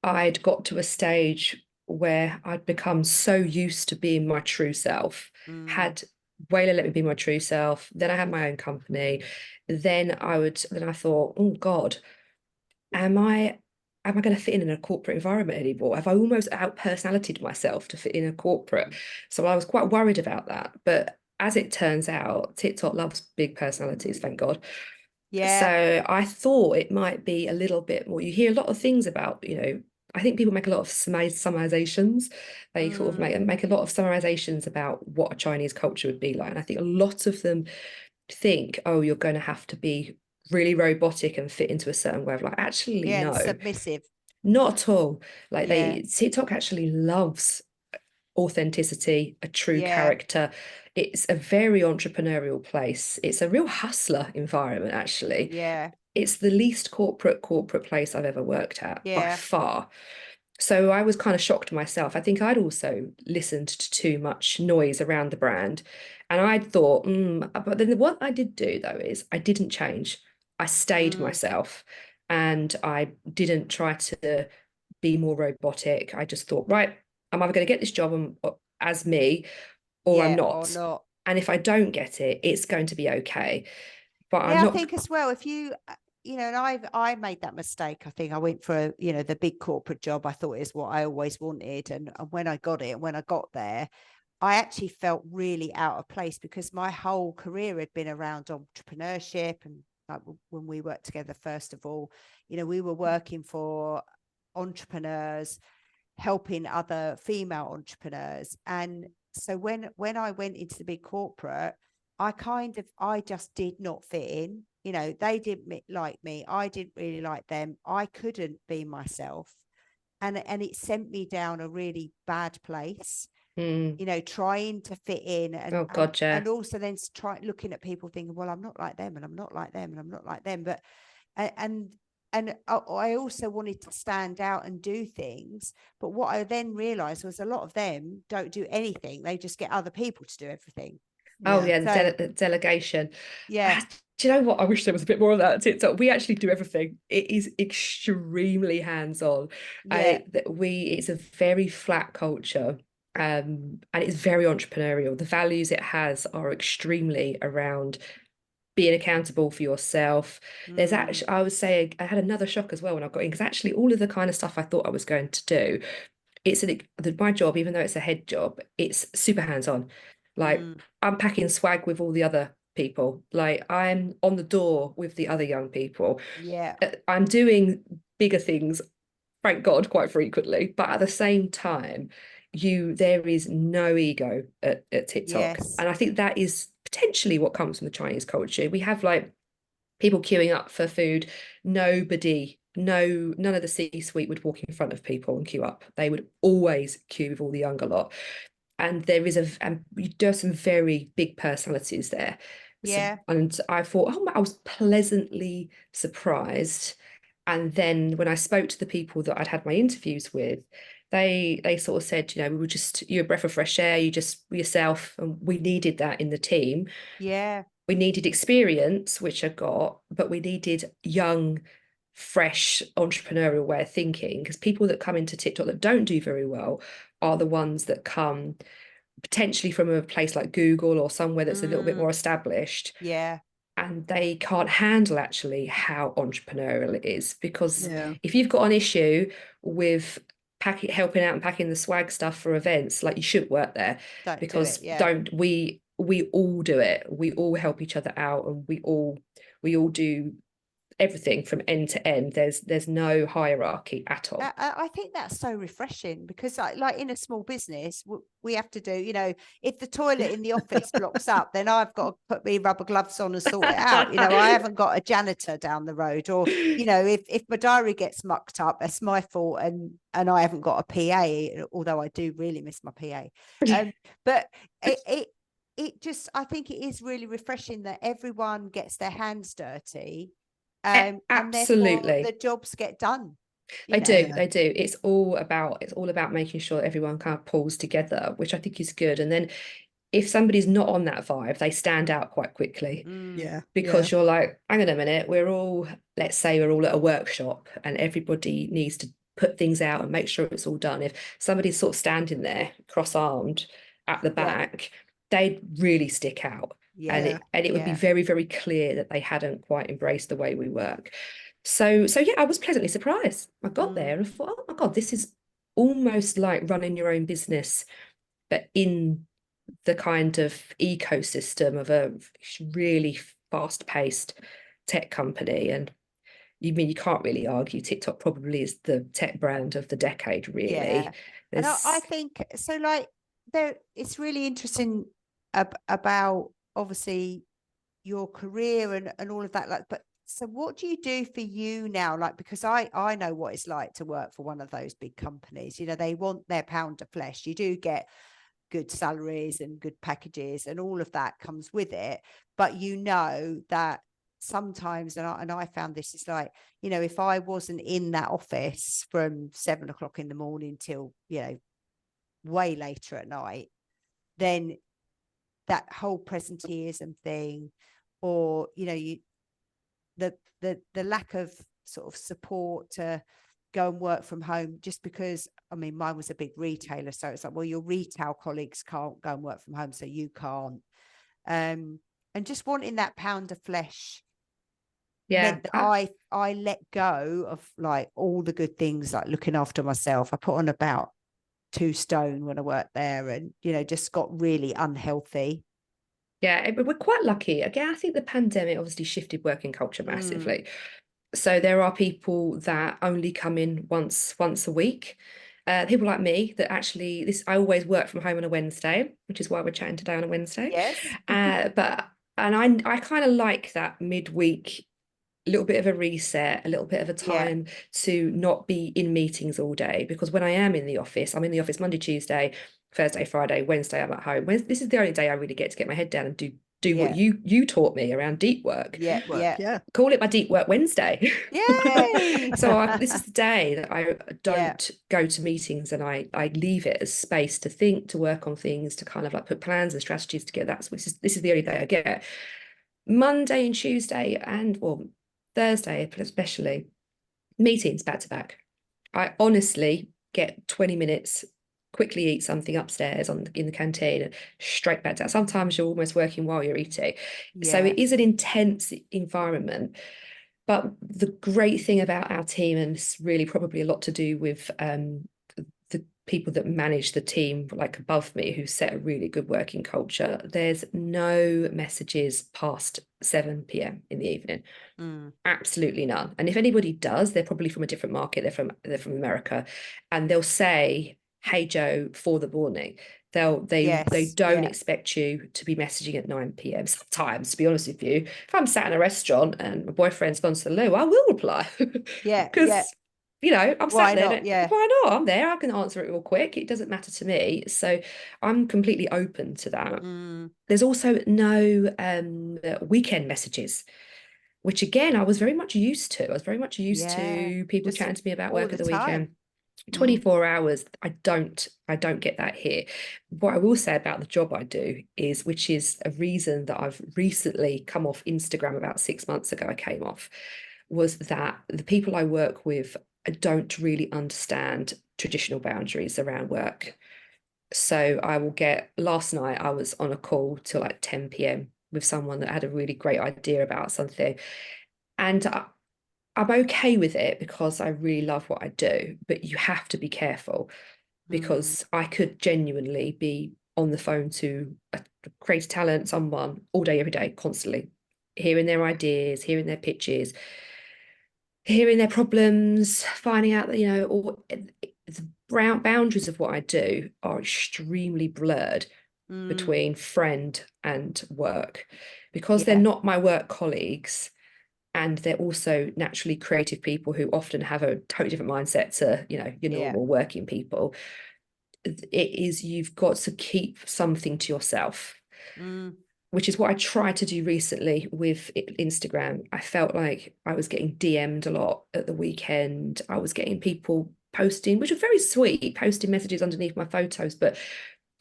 I'd got to a stage where I'd become so used to being my true self, had Wayla let me be my true self. Then I had my own company. Then I thought, oh God, am I going to fit in a corporate environment anymore? Have I almost out personalitied myself to fit in a corporate? So I was quite worried about that. But as it turns out, TikTok loves big personalities, thank God. Yeah. So I thought it might be a little bit more. You hear a lot of things about, I think people make a lot of summarizations. They sort of make a lot of summarizations about what a Chinese culture would be like. And I think a lot of them think, oh, you're going to have to be really robotic and fit into a certain way of life. Actually, Yeah, no, and submissive. not at all. Like Yeah. TikTok actually loves authenticity, a true Yeah. character. It's a very entrepreneurial place. It's a real hustler environment, actually. Yeah. It's the least corporate place I've ever worked at by Yeah. far. So I was kind of shocked myself. I think I'd also listened to too much noise around the brand. And I'd thought, but then what I did do though is I didn't change. I stayed myself and I didn't try to be more robotic. I just thought, right, I'm either going to get this job as me or I'm Yeah, or not. not. And if I don't get it, it's going to be okay. But I'm Yeah, I not. think as well, if and I made that mistake. I think I went for, the big corporate job. I thought is what I always wanted. And when I got it, when I got there, I actually felt really out of place because my whole career had been around entrepreneurship. And like when we worked together, first of all, we were working for entrepreneurs, helping other female entrepreneurs. And so when I went into the big corporate, I just did not fit in. They didn't like me. I didn't really like them. I couldn't be myself. And it sent me down a really bad place, trying to fit in Oh God, yeah. and also then looking at people thinking, well, I'm not like them and I'm not like them and I'm not like them. But, and I also wanted to stand out and do things. But what I then realized was a lot of them don't do anything. They just get other people to do everything. Oh yeah, the delegation. Yeah. Do you know what? I wish there was a bit more of that at TikTok. We actually do everything. It is extremely hands-on. Yeah. It's a very flat culture. And it's very entrepreneurial. The values it has are extremely around being accountable for yourself. There's actually, I would say, I had another shock as well when I got in, because actually all of the kind of stuff I thought I was going to do, my job, even though it's a head job, it's super hands-on. Like I'm packing swag with all the other people. Like I'm on the door with the other young people. Yeah. I'm doing bigger things, thank God, quite frequently. But at the same time, there is no ego at TikTok. Yes. And I think that is potentially what comes from the Chinese culture. We have like people queuing up for food. None of the C-suite would walk in front of people and queue up. They would always queue with all the younger lot. And you do have some very big personalities there. Yeah. So, and I thought, I was pleasantly surprised. And then when I spoke to the people that I'd had my interviews with, they sort of said, you're a breath of fresh air, you just yourself, and we needed that in the team. Yeah. We needed experience, which I got, but we needed young, fresh entrepreneurial way of thinking, because people that come into TikTok that don't do very well are the ones that come potentially from a place like Google or somewhere that's a little bit more established. Yeah. And they can't handle actually how entrepreneurial it is, because if you've got an issue with helping out and packing the swag stuff for events, like you should work there. We all do it. We all help each other out, and we all do everything from end to end. There's no hierarchy at all. I think that's so refreshing, because like in a small business, we have to do, if the toilet in the office blocks up, then I've got to put my rubber gloves on and sort it out. I haven't got a janitor down the road, or if my diary gets mucked up, that's my fault, and I haven't got a PA, although I do really miss my PA. But I think it is really refreshing that everyone gets their hands dirty, and therefore Absolutely. the jobs get done. They do, Yeah. they do. It's all about making sure everyone kind of pulls together, which I think is good. And then if somebody's not on that vibe, they stand out quite quickly. Yeah. Because you're like, hang on a minute, let's say we're all at a workshop and everybody needs to put things out and make sure it's all done. If somebody's sort of standing there cross-armed at the back, they'd really stick out. Yeah. And it would be very, very clear that they hadn't quite embraced the way we work. So yeah, I was pleasantly surprised. I got there and I thought, oh my God, this is almost like running your own business, but in the kind of ecosystem of a really fast-paced tech company. And you can't really argue TikTok probably is the tech brand of the decade, really. Yeah. And I think so, like, it's really interesting about obviously your career and all of that, like, but so what do you do for you now? Like, because I know what it's like to work for one of those big companies. You know, they want their pound of flesh. You do get good salaries and good packages and all of that comes with it, but you know that sometimes, and I found this is like, you know, if I wasn't in that office from 7 o'clock in the morning till, you know, way later at night, then that whole presenteeism thing, or, you know, the lack of sort of support to go and work from home, just because, I mean, mine was a big retailer. So it's like, well, your retail colleagues can't go and work from home, so you can't. And just wanting that pound of flesh meant that I let go of like all the good things, like looking after myself. I put on about 2 stone when I worked there, and, you know, just got really unhealthy. Yeah, we're quite lucky. Again, I think the pandemic obviously shifted working culture massively. So there are people that only come in once a week. People like me that actually, I always work from home on a Wednesday, which is why we're chatting today on a Wednesday. Yes. And I kind of like that midweek, a little bit of a reset, a little bit of a time to not be in meetings all day. Because when I am in the office, I'm in the office Monday, Tuesday, Thursday, Friday, Wednesday, I'm at home. This is the only day I really get my head down and do what you taught me around deep work. Call it my deep work Wednesday. Yay. So this is the day that I don't go to meetings, and I leave it as space to think, to work on things, to kind of like put plans and strategies together. This is the only day I get. Monday and Tuesday, and well, Thursday especially, meetings back to back. I honestly get 20 minutes, quickly eat something upstairs in the canteen, and straight back down. Sometimes you're almost working while you're eating. So it is an intense environment. But the great thing about our team, and it's really probably a lot to do with the people that manage the team like above me, who set a really good working culture, there's no messages past 7 p.m. in the evening. Absolutely none. And if anybody does, they're probably from a different market. They're from America, and they'll say, "Hey Joe," for the morning. They don't expect you to be messaging at 9 p.m. Sometimes, to be honest with you, if I'm sat in a restaurant and my boyfriend's gone to the loo, I will reply. Because you know, I'm sat there. Why not? I'm there. I can answer it real quick. It doesn't matter to me. So I'm completely open to that. There's also no weekend messages, which again, I was very much used to. I was very much used to people just chatting to me about work at the weekend. 24 hours. I don't get that here. What I will say about the job I do is, which is a reason that I've recently come off Instagram, about 6 months ago I came off, was that the people I work with don't really understand traditional boundaries around work. So last night I was on a call till like 10 p.m. with someone that had a really great idea about something. And I'm okay with it because I really love what I do, but you have to be careful, because I could genuinely be on the phone to a creative talent, someone all day, every day, constantly, hearing their ideas, hearing their pitches, hearing their problems, finding out that, you know, all the boundaries of what I do are extremely blurred between friend and work, because they're not my work colleagues. And they're also naturally creative people who often have a totally different mindset to, you know, your normal working people. You've got to keep something to yourself. which is what I tried to do recently with Instagram. I felt like I was getting DM'd a lot at the weekend. I was getting people posting, which was very sweet, posting messages underneath my photos, but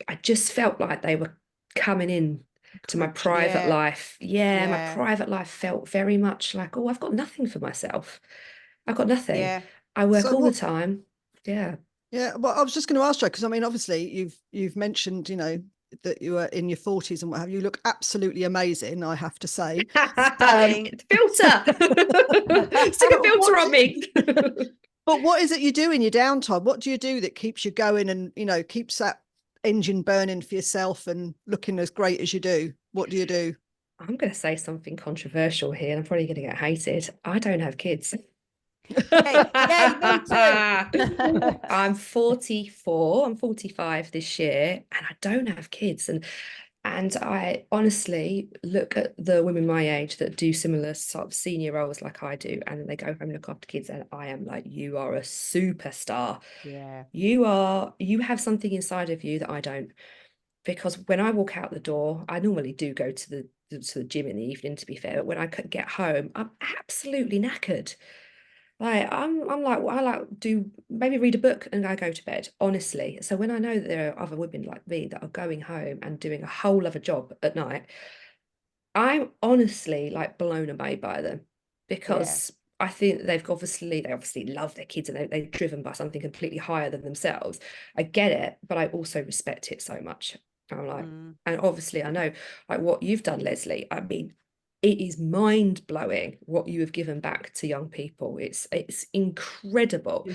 I just felt like they were coming in to my private life. Yeah, my private life felt very much like, oh, I've got nothing for myself. I've got nothing. I work all the time. Yeah. Yeah. Well, I was just going to ask you, because I mean, obviously you've mentioned, you know, that you were in your 40s and what have you. You look absolutely amazing, I have to say. Filter. Stick a filter on me. But what is it you do in your downtime? What do you do that keeps you going and, you know, keeps that engine burning for yourself and looking as great as you do? What do you do? I'm going to say something controversial here, and I'm probably going to get hated. I don't have kids. Yeah, me too. I'm 44. I'm 45 this year, and I don't have kids. And I honestly look at the women my age that do similar sort of senior roles like I do, and then they go home and look after kids, and I am like, you are a superstar. Yeah. You have something inside of you that I don't. Because when I walk out the door, I normally do go to the gym in the evening, to be fair, but when I get home, I'm absolutely knackered. Like I'm like, well, I like do maybe read a book and I go to bed, honestly. So when I know that there are other women like me that are going home and doing a whole other job at night, I'm honestly like blown away by them, because I think they obviously love their kids, and they're driven by something completely higher than themselves. I get it, but I also respect it so much. I'm like, and obviously I know like what you've done, Leslie. I mean, it is mind-blowing what you have given back to young people. It's incredible.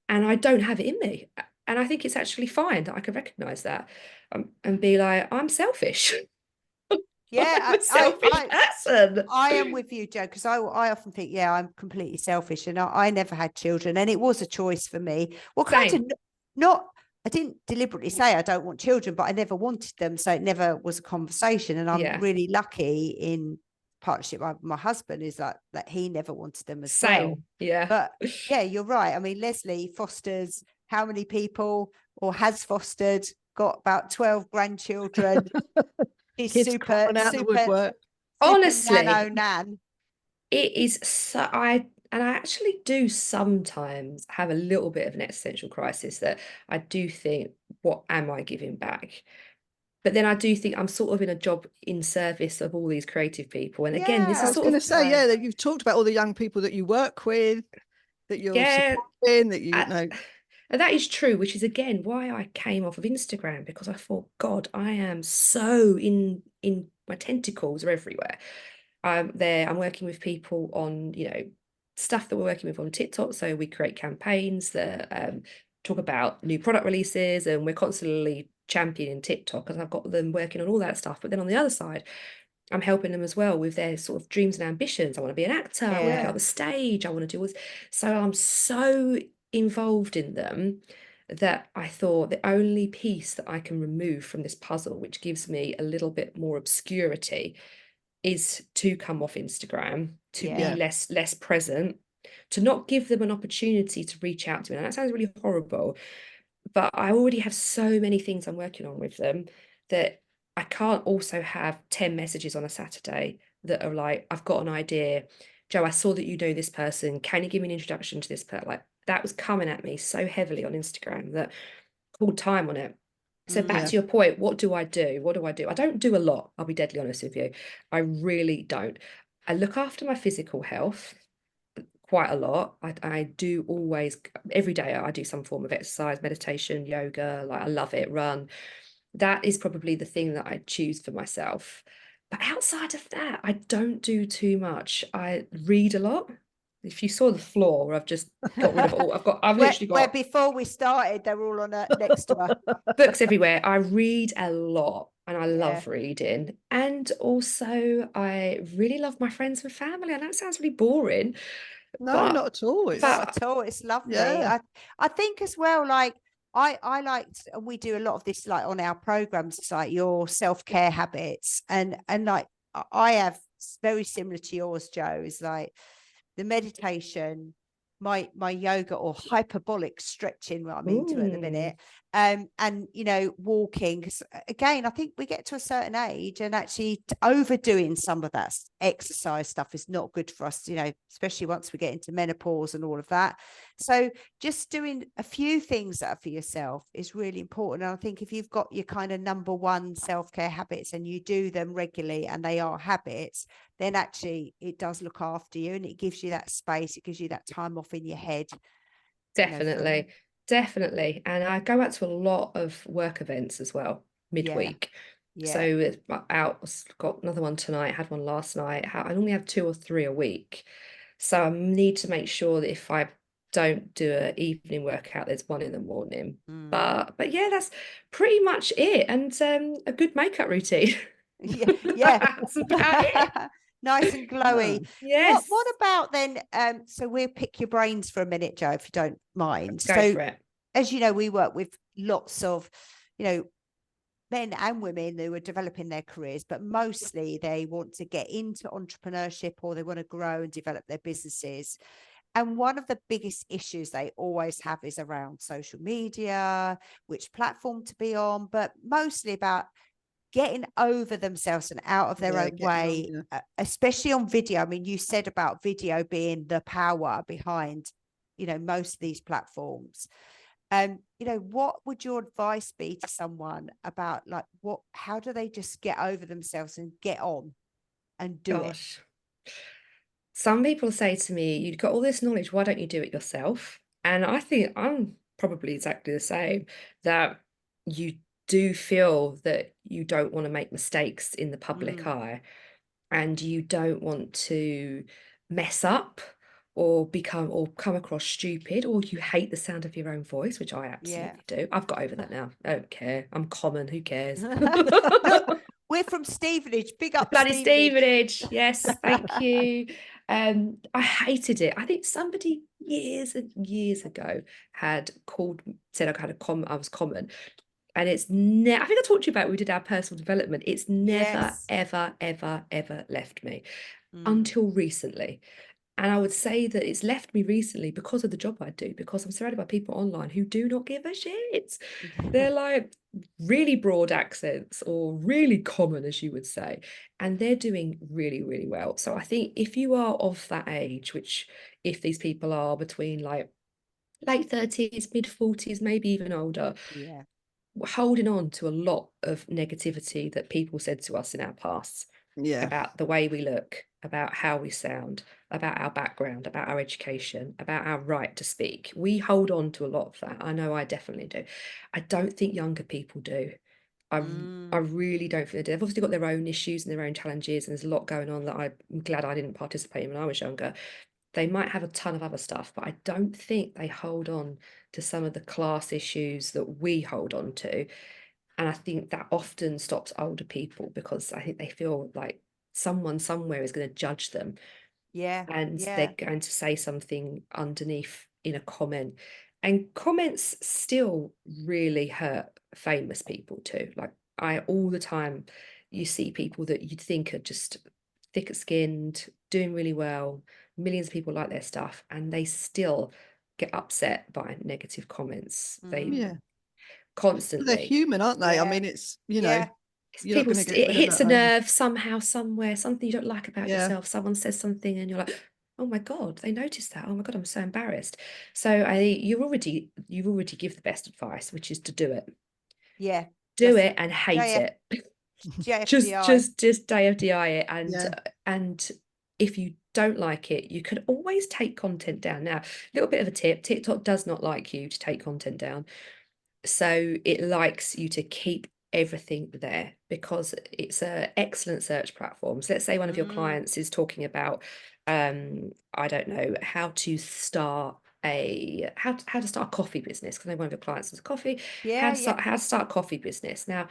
And I don't have it in me. And I think it's actually fine that I can recognize that, and be like, I'm selfish. Yeah, I'm a selfish person. I am with you, Jo, because I often think, yeah, I'm completely selfish, and I never had children, and it was a choice for me. Well, kind of not. I didn't deliberately say I don't want children, but I never wanted them, so it never was a conversation. And I'm really lucky in partnership. My husband is like that; he never wanted them as well. Yeah, but yeah, you're right. I mean, Leslie fosters how many people, or has fostered, got about 12 grandchildren. He's Kids super the woodwork. Honestly, nan. It is so I actually do sometimes have a little bit of an existential crisis, that I do think, what am I giving back? But then I do think I'm sort of in a job in service of all these creative people. And again, this I is was sort going of to say, that you've talked about all the young people that you work with, that you're supporting, that you know. And that is true, which is again why I came off of Instagram, because I thought, God, I am so in my tentacles are everywhere. I'm working with people on, you know, stuff that we're working with on TikTok. So we create campaigns that talk about new product releases, and we're constantly championing TikTok, because I've got them working on all that stuff. But then on the other side, I'm helping them as well with their sort of dreams and ambitions. I want to be an actor. I want to get on the stage. I want to do all this. So I'm so involved in them that I thought the only piece that I can remove from this puzzle, which gives me a little bit more obscurity, is to come off Instagram, to be less present, to not give them an opportunity to reach out to me. And that sounds really horrible, but I already have so many things I'm working on with them that I can't also have 10 messages on a Saturday that are like, I've got an idea. Jo, I saw that you know this person. Can you give me an introduction to this person? Like, that was coming at me so heavily on Instagram that I called time on it. So back to your point, what do I do? What do I do? I don't do a lot. I'll be deadly honest with you. I really don't. I look after my physical health quite a lot. I do always, every day I do some form of exercise, meditation, yoga. Like, I love it. Run. That is probably the thing that I choose for myself. But outside of that, I don't do too much. I read a lot. If you saw the floor, I've just got rid of all. I've literally got. Where before we started, they were all on next to her. Books everywhere. I read a lot, and I love reading. And also, I really love my friends and family. I know it sounds really boring. No, not at all. Not at all. It's lovely. I think as well, like I liked, and we do a lot of this like on our programs, it's like your self-care habits, and like I have very similar to yours, Jo, is like the meditation, my yoga or hyperbolic stretching, what I'm into at the Ooh. minute. And walking. 'Cause again, I think we get to a certain age, and actually overdoing some of that exercise stuff is not good for us, especially once we get into menopause and all of that. So just doing a few things that are for yourself is really important. And I think if you've got your kind of number one self-care habits and you do them regularly and they are habits, then actually it does look after you, and it gives you that space. It gives you that time off in your head. Definitely. Definitely. And I go out to a lot of work events as well, midweek. So it's out, got another one tonight, had one last night. I normally have 2 or 3 a week. So I need to make sure that if I don't do an evening workout, there's one in the morning. But yeah, that's pretty much it. And a good makeup routine. Yeah. That's about it. Nice and glowy. Yes. What about then? So we'll pick your brains for a minute, Jo, if you don't mind. Go for it. As you know, we work with lots of, men and women who are developing their careers, but mostly they want to get into entrepreneurship, or they want to grow and develop their businesses. And one of the biggest issues they always have is around social media, which platform to be on, but mostly about getting over themselves and out of their own way, especially on video. I mean, you said about video being the power behind, most of these platforms. What would your advice be to someone about how do they just get over themselves and get on and do it? Some people say to me, you've got all this knowledge, why don't you do it yourself? And I think I'm probably exactly the same, that you do feel that you don't want to make mistakes in the public eye, and you don't want to mess up or come across stupid, or you hate the sound of your own voice, which I absolutely do. I've got over that now. I don't care. I'm common. Who cares? Look, we're from Stevenage. Big up bloody Stevenage. Yes, thank you. I hated it. I think somebody years and years ago said I was common. And it's I think I talked to you about we did our personal development. It's never, ever, ever, ever left me until recently. And I would say that it's left me recently because of the job I do, because I'm surrounded by people online who do not give a shit. They're like really broad accents, or really common, as you would say, and they're doing really, really well. So I think if you are of that age, which if these people are between like late 30s, mid 40s, maybe even older, holding on to a lot of negativity that people said to us in our past about the way we look, about how we sound, about our background, about our education, about our right to speak. We hold on to a lot of that. I know I definitely do. I don't think younger people do. I really don't feel they do. They've obviously got their own issues and their own challenges, and there's a lot going on that I'm glad I didn't participate in when I was younger. They might have a ton of other stuff, but I don't think they hold on to some of the class issues that we hold on to. And I think that often stops older people, because I think they feel like someone somewhere is going to judge them. And they're going to say something underneath in a comment. And comments still really hurt famous people too. Like all the time, you see people that you'd think are just thicker skinned, doing really well, millions of people like their stuff, and they still get upset by negative comments. They constantly. They're human, aren't they? I mean, it's people, it hits a nerve somehow, somewhere, something you don't like about yourself. Someone says something and you're like, oh my God, they noticed that. Oh my God, I'm so embarrassed. So you've already give the best advice, which is to do it. Do it and hate it. just JFDI it. And if you don't like it, you can always take content down. Now, a little bit of a tip: TikTok does not like you to take content down. So it likes you to keep everything there, because it's an excellent search platform. So let's say one of your clients is talking about I don't know, how to start a coffee business, because I know one of your clients has a coffee. How to start a coffee business. Now,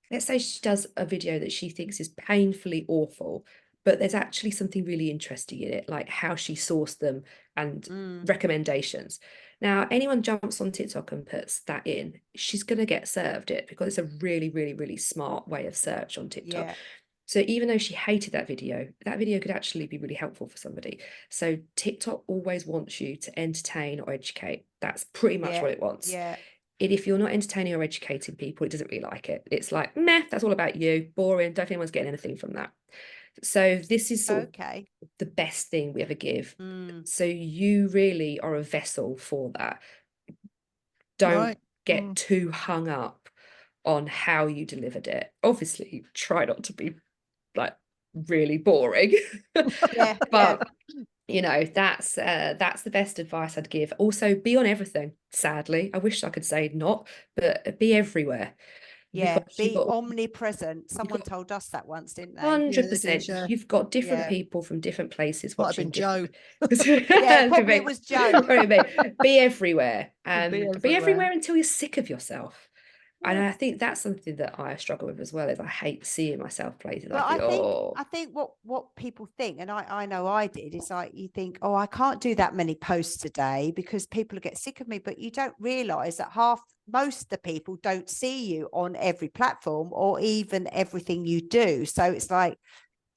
let's say she does a video that she thinks is painfully awful, but there's actually something really interesting in it, like how she sourced them and recommendations. Now, anyone jumps on TikTok and puts that in, she's going to get served it, because it's a really, really, really smart way of search on TikTok. So even though she hated that video could actually be really helpful for somebody. So TikTok always wants you to entertain or educate. That's pretty much what it wants. Yeah. If you're not entertaining or educating people, it doesn't really like it. It's like, meh, that's all about you, boring, don't think anyone's getting anything from that. So this is sort of the best thing we ever give. So you really are a vessel for that. Don't get too hung up on how you delivered it. Obviously, try not to be like really boring. But you know, that's the best advice I'd give. Also, be on everything. Sadly, I wish I could say not, but be everywhere. Yeah, be omnipresent. Someone told us that once, didn't they? 100%. You've got different people from different places Might have been watching. Joe. Yeah, probably it was Joe. Be everywhere. Be everywhere until you're sick of yourself. And I think that's something that I struggle with as well, is I hate seeing myself places. But I think what people think, and I know I did, is like, you think, oh, I can't do that many posts a day because people get sick of me. But you don't realize that most of the people don't see you on every platform or even everything you do. So it's like,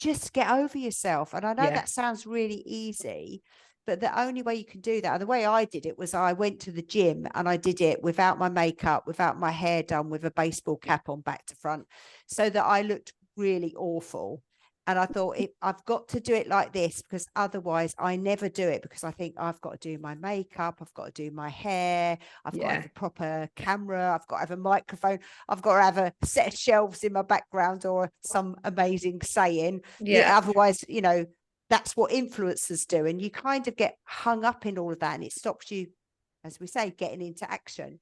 just get over yourself. And I know that sounds really easy, but the only way you can do that, and the way I did it, was I went to the gym and I did it without my makeup, without my hair done, with a baseball cap on back to front, so that I looked really awful. And I thought, I've got to do it like this, because otherwise I never do it, because I think I've got to do my makeup, I've got to do my hair, I've got to have a proper camera, I've got to have a microphone, I've got to have a set of shelves in my background or some amazing saying. Otherwise, you know, that's what influencers do. And you kind of get hung up in all of that, and it stops you, as we say, getting into action.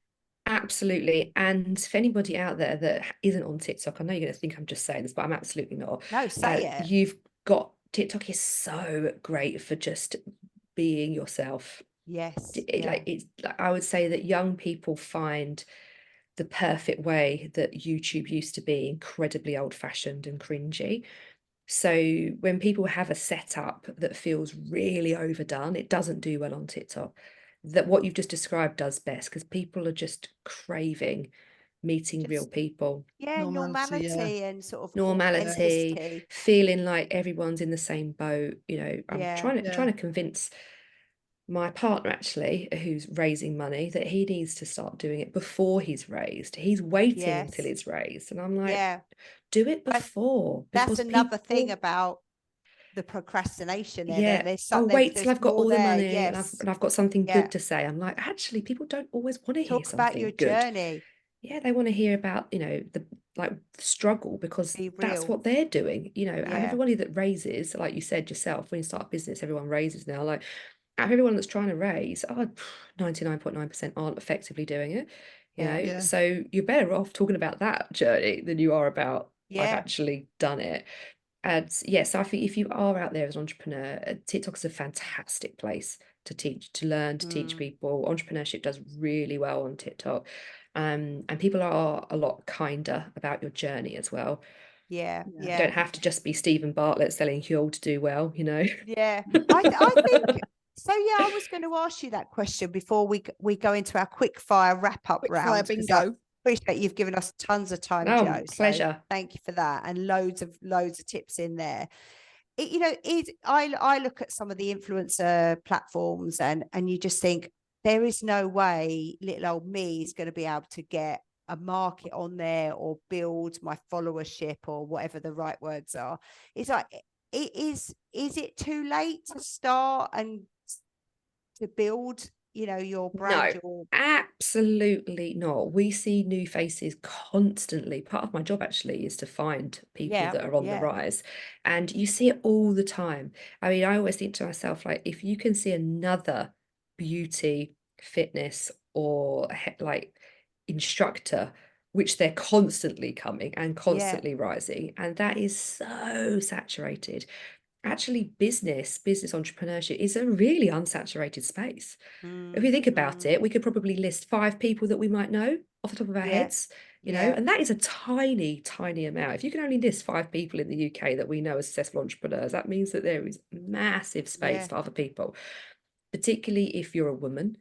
Absolutely. And for anybody out there that isn't on TikTok, I know you're going to think I'm just saying this, but I'm absolutely not. No, say it. You've got, TikTok is so great for just being yourself. Yes. I would say that young people find the perfect way that YouTube used to be incredibly old-fashioned and cringy. So when people have a setup that feels really overdone, it doesn't do well on TikTok. That what you've just described does best, because people are just craving meeting real people. Normality and sort of normality, feeling like everyone's in the same boat. You know, I'm trying to convince my partner, actually, who's raising money, that he needs to start doing it before he's raised. He's waiting until he's raised, and I'm like, do it before. That's another thing about the procrastination there. Wait till I've got all the money and I've got something good to say. I'm like, actually, people don't always want to hear something about your good. journey. Yeah, they want to hear about, you know, the struggle, because that's what they're doing, you know. And everybody that raises, like you said yourself, when you start a business, everyone raises now. Like, out of everyone that's trying to raise, 99.9% aren't effectively doing it, you know. So you're better off talking about that journey than you are about I've actually done it. And so I think if you are out there as an entrepreneur, TikTok is a fantastic place to teach, to learn, to teach people. Entrepreneurship does really well on TikTok. And people are a lot kinder about your journey as well. You don't have to just be Stephen Bartlett selling Huel to do well, you know. I think so. I was going to ask you that question before we go into our quick fire wrap up round. Bingo. Appreciate you've given us tons of time, Joe. Pleasure. So thank you for that, and loads of tips in there. You know, I look at some of the influencer platforms, and you just think, there is no way little old me is going to be able to get a market on there or build my followership, or whatever the right words are. It's like, is it too late to start and to build, you know, your brand? No, absolutely not. We see new faces constantly. Part of my job, actually, is to find people that are on the rise, and you see it all the time. I mean, I always think to myself, like, if you can see another beauty, fitness, or like instructor, which they're constantly coming and constantly rising, and that is so saturated. Actually, business entrepreneurship is a really unsaturated space. If you think about it, we could probably list 5 people that we might know off the top of our heads, you know, and that is a tiny, tiny amount. If you can only list 5 people in the UK that we know as successful entrepreneurs, that means that there is massive space for other people, particularly if you're a woman.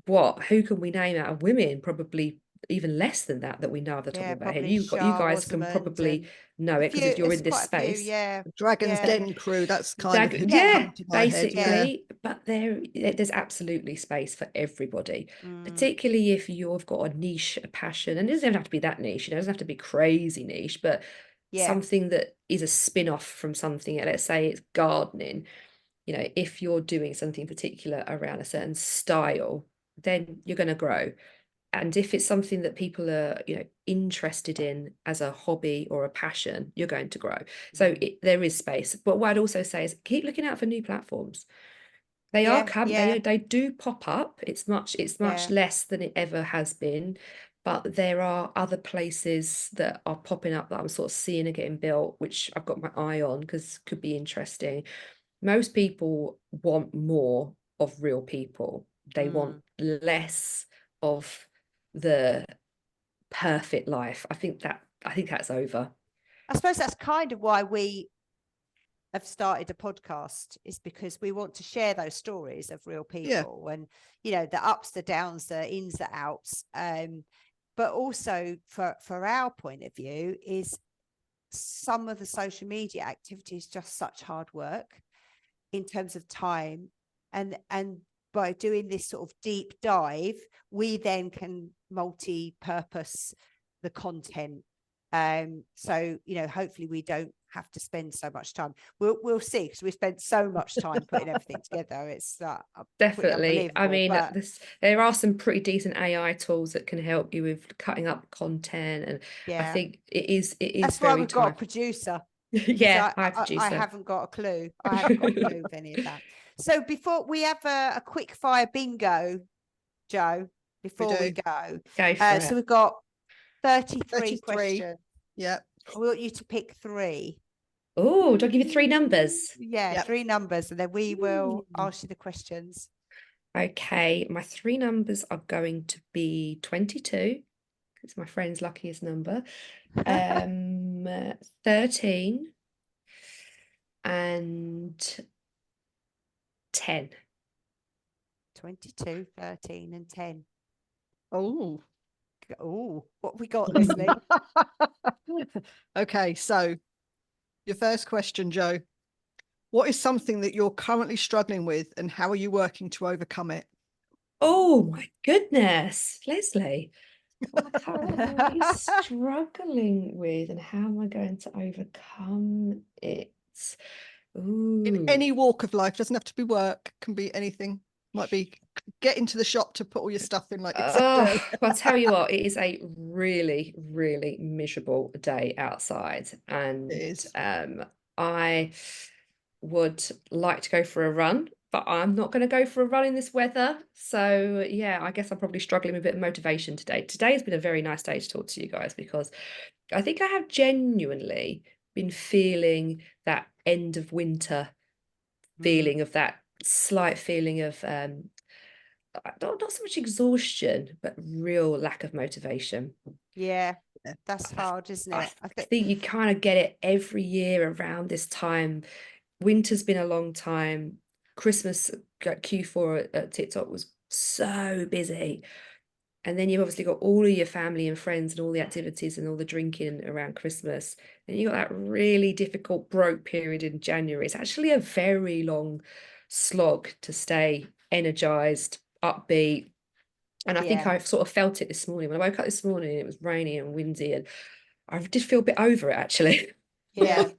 Who can we name out of women? Probably even less than that we know off the top of our head. probably You Shah, guys can Rosamond, probably and know a it few. because you're It's in this quite a few, space. yeah. Dragon's Yeah. Den crew, that's kind of who's Yeah, come to my head. basically. But there's absolutely space for everybody, particularly if you've got a niche, a passion, and it doesn't have to be that niche, it doesn't have to be crazy niche, but something that is a spin-off from something. Let's say it's gardening. If you're doing something particular around a certain style, then you're going to grow. And if it's something that people are, interested in as a hobby or a passion, you're going to grow. So there is space. But what I'd also say is keep looking out for new platforms. They are coming. They do pop up. It's much less than it ever has been. But there are other places that are popping up that I'm sort of seeing are getting built, which I've got my eye on because could be interesting. Most people want more of real people. They want less of the perfect life. I think that's over. I suppose that's kind of why we have started a podcast, is because we want to share those stories of real people and, the ups, the downs, the ins, the outs. But also for our point of view is some of the social media activity is just such hard work in terms of time, and by doing this sort of deep dive, we then can multi-purpose the content. So hopefully we don't have to spend so much time. We'll see, because we spent so much time putting everything together. It's definitely. I mean, there are some pretty decent AI tools that can help you with cutting up content, and I think it is that's very why we've got a producer. I haven't got a clue. I haven't got a clue of any of that. So before we have a quick fire bingo, Jo, before we go for it. So we've got 33 questions. Yeah. I want you to pick 3. Oh, do I give you 3 numbers? Yeah, 3 numbers, and then we will ask you the questions. Okay, my 3 numbers are going to be 22. It's my friend's luckiest number. 13 and 10. 22, 13 and 10. Oh, what have we got, Leslie? Okay, so your first question, Jo. What is something that you're currently struggling with, and how are you working to overcome it? Oh my goodness, Leslie. What are you struggling with, and how am I going to overcome it? Ooh. In any walk of life, doesn't have to be work, can be anything. Might be get into the shop to put all your stuff in, like I'll tell you what, it is a really, really miserable day outside, and it is. I would like to go for a run, but I'm not going to go for a run in this weather. So yeah, I guess I'm probably struggling with a bit of motivation today. Today has been a very nice day to talk to you guys, because I think I have genuinely been feeling that end of winter feeling, of that slight feeling of not so much exhaustion, but real lack of motivation. Yeah, that's hard, isn't it? I think you kind of get it every year around this time. Winter's been a long time. Christmas, Q4 at TikTok was so busy. And then you've obviously got all of your family and friends and all the activities and all the drinking around Christmas. And you got that really difficult broke period in January. It's actually a very long slog to stay energized, upbeat. And I think I sort of felt it this morning. When I woke up this morning, it was rainy and windy, and I did feel a bit over it, actually. Yeah.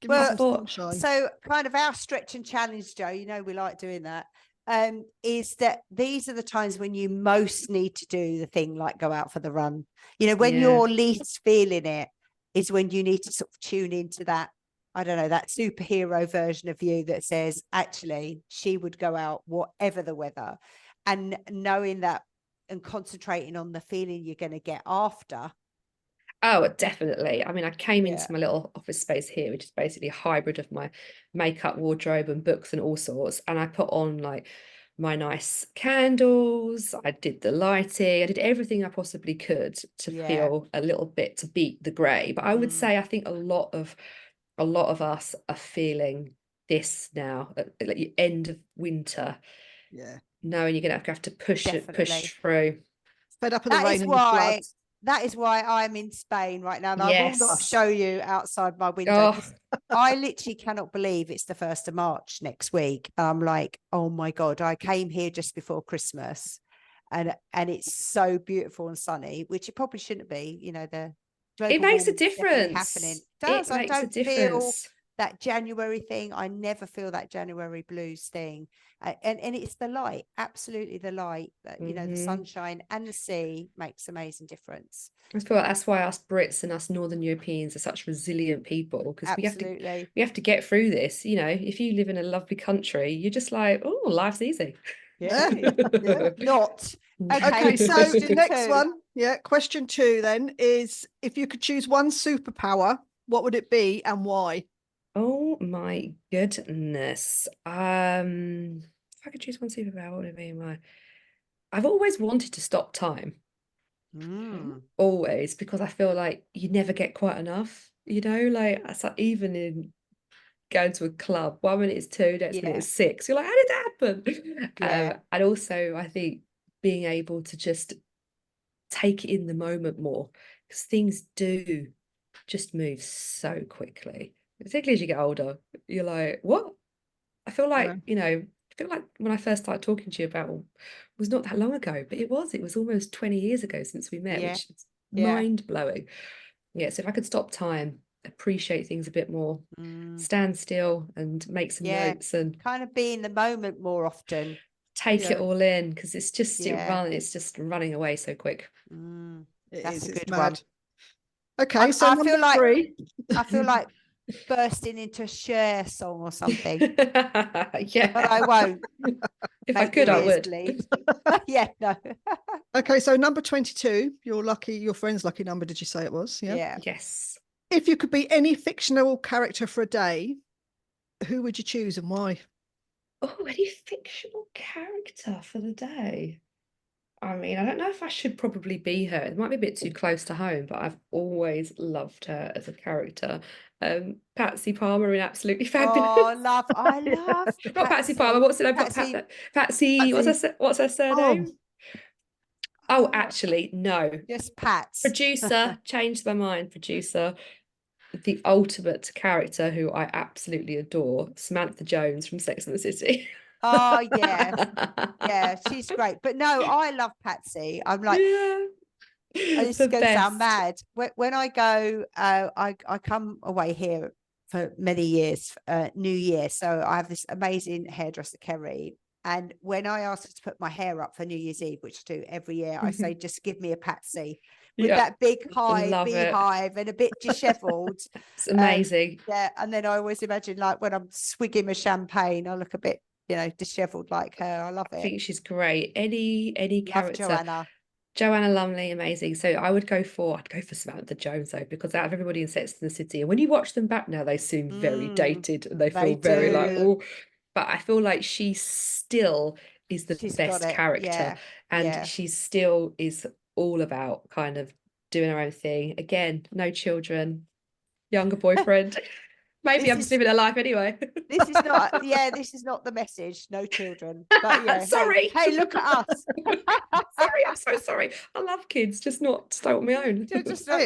Well, so kind of our stretch and challenge, Jo, we like doing that, is that these are the times when you most need to do the thing, like go out for the run. When you're least feeling it is when you need to sort of tune into that, I don't know, that superhero version of you that says, actually, she would go out whatever the weather, and knowing that and concentrating on the feeling you're going to get after. Oh, definitely. I mean, I came into my little office space here, which is basically a hybrid of my makeup wardrobe and books and all sorts. And I put on like my nice candles. I did the lighting. I did everything I possibly could to feel a little bit, to beat the grey. But I would say I think a lot of us are feeling this now at the end of winter. Yeah. Knowing you're gonna have to push through. Fed up of the rain and the floods. That is why I'm in Spain right now. And I will not Yes. show you outside my window. 'Cause I literally cannot believe it's the 1st of March next week. I'm like, oh my God, I came here just before Christmas and it's so beautiful and sunny, which it probably shouldn't be. You know, the global It makes a warming is definitely happening. difference. It does. It I makes a don't feel difference. that January thing. I never feel that January blues thing. And it's the light, absolutely the light, you know, the sunshine and the sea makes amazing difference. I feel like that's why us Brits and us Northern Europeans are such resilient people, because we have to get through this. You know, if you live in a lovely country, you're just like, oh, life's easy. Yeah. Not. Okay, so the next 2. one, question 2 then is, if you could choose one superpower, what would it be and why? Oh my goodness. If I could choose one superpower, what would it be? I've always wanted to stop time. Always, because I feel like you never get quite enough, you know, like even in going to a club, 1 minute is 2, next minute is 6. You're like, how did that happen? And also I think being able to just take it in the moment more, because things do just move so quickly, particularly as you get older. You're like, what? I feel like, you know, I feel like when I first started talking to you about was not that long ago, but it was almost 20 years ago since we met, which is mind-blowing. Yeah, so if I could stop time, appreciate things a bit more, stand still and make some notes and kind of be in the moment more often, take it all in, because it's just it's just running away so quick. That's a good mad one. Okay, so I number feel like 3. I feel like bursting into a Cher song or something. Yeah, but I won't. If I could, I would. Yeah, no. Okay, so number 22, your friend's lucky number, did you say it was? Yeah. Yes. If you could be any fictional character for a day, who would you choose and why? Oh, any fictional character for the day? I mean, I don't know if I should probably be her. It might be a bit too close to home, but I've always loved her as a character. Patsy Palmer in Absolutely Fabulous. Oh, I love Not Patsy Palmer. What's it? I've got Patsy. What's her surname? Oh, actually, no. Just Pats. Producer. Changed my mind. Producer. The ultimate character who I absolutely adore, Samantha Jones from Sex and the City. Oh yeah, she's great. But no, I love Patsy. I'm like, this is going to sound mad. When I go, I come away here for many years, New Year. So I have this amazing hairdresser, Kerry. And when I ask her to put my hair up for New Year's Eve, which I do every year, I say, just give me a Patsy with that big beehive and a bit dishevelled. It's amazing. And then I always imagine, like, when I'm swigging my champagne, I look a bit, you know, dishevelled like her. I love it. I think she's great. Any character. Joanna Lumley, amazing. So I'd go for Samantha Jones though, because out of everybody in Sex and the City, and when you watch them back now, they seem very dated and they feel very like, oh, but I feel like she still is the best character, and she still is all about kind of doing her own thing. Again, no children, younger boyfriend. Maybe I'm just living a life anyway. This is not, this is not the message. No children. But yeah, sorry. Hey, look at us. Sorry, I'm so sorry. I love kids, just not on my own. Just not,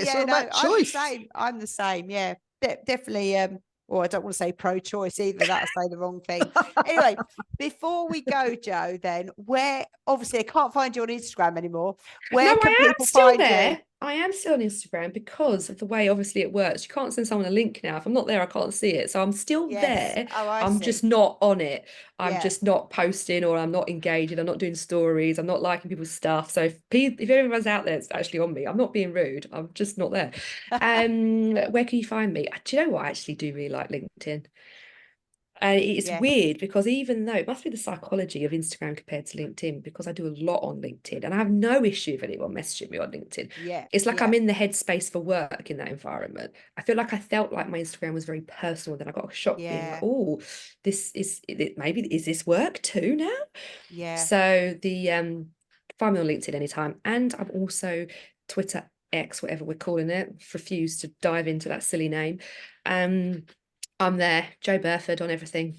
I'm the same. Yeah, definitely. Or I don't want to say pro-choice either. That'll say the wrong thing. Anyway, before we go, Jo, then where, obviously I can't find you on Instagram anymore. Where can people find you? I am still on Instagram because of the way obviously it works. You can't send someone a link now. If I'm not there, I can't see it. So I'm still there. I'm just not on it. I'm just not posting, or I'm not engaging. I'm not doing stories. I'm not liking people's stuff. So if everyone's out there, it's actually on me. I'm not being rude. I'm just not there. Where can you find me? Do you know what? I actually do really like LinkedIn. And it's weird because even though it must be the psychology of Instagram compared to LinkedIn, because I do a lot on LinkedIn and I have no issue with anyone messaging me on LinkedIn. It's like I'm in the headspace for work in that environment. I feel like I felt like my Instagram was very personal. Then I got a shock being like, oh, maybe is this work too now? So find me on LinkedIn anytime. And I'm also Twitter, X, whatever we're calling it. Refuse to dive into that silly name. I'm there, Jo Burford on everything.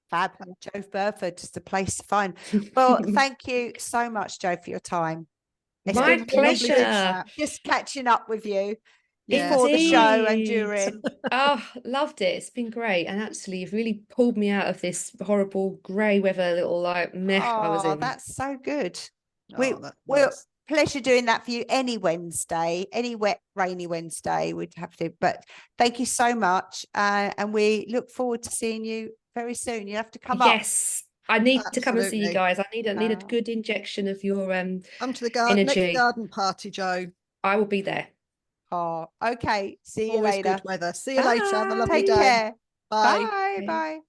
Fab, Jo Burford, just a place to find. Well, thank you so much, Jo, for your time. It's My been really good pleasure. just catching up with you Yeah. before the show and Indeed. during. Oh, loved it. It's been great. And actually, you've really pulled me out of this horrible grey weather little like meh I was Oh, in. that's so good. Oh, that's We're nice. pleasure doing that for you any Wednesday, any wet, rainy Wednesday we'd have to. But thank you so much. And we look forward to seeing you very soon. You have to come up. Yes, I need to come and see you Absolutely. guys. I need a good injection of your Come to the next energy. garden party, Joe. I will be there. Oh, okay. See you Always later. good weather. See you later. Have a lovely Take day. care. Bye. Bye. Okay. Bye.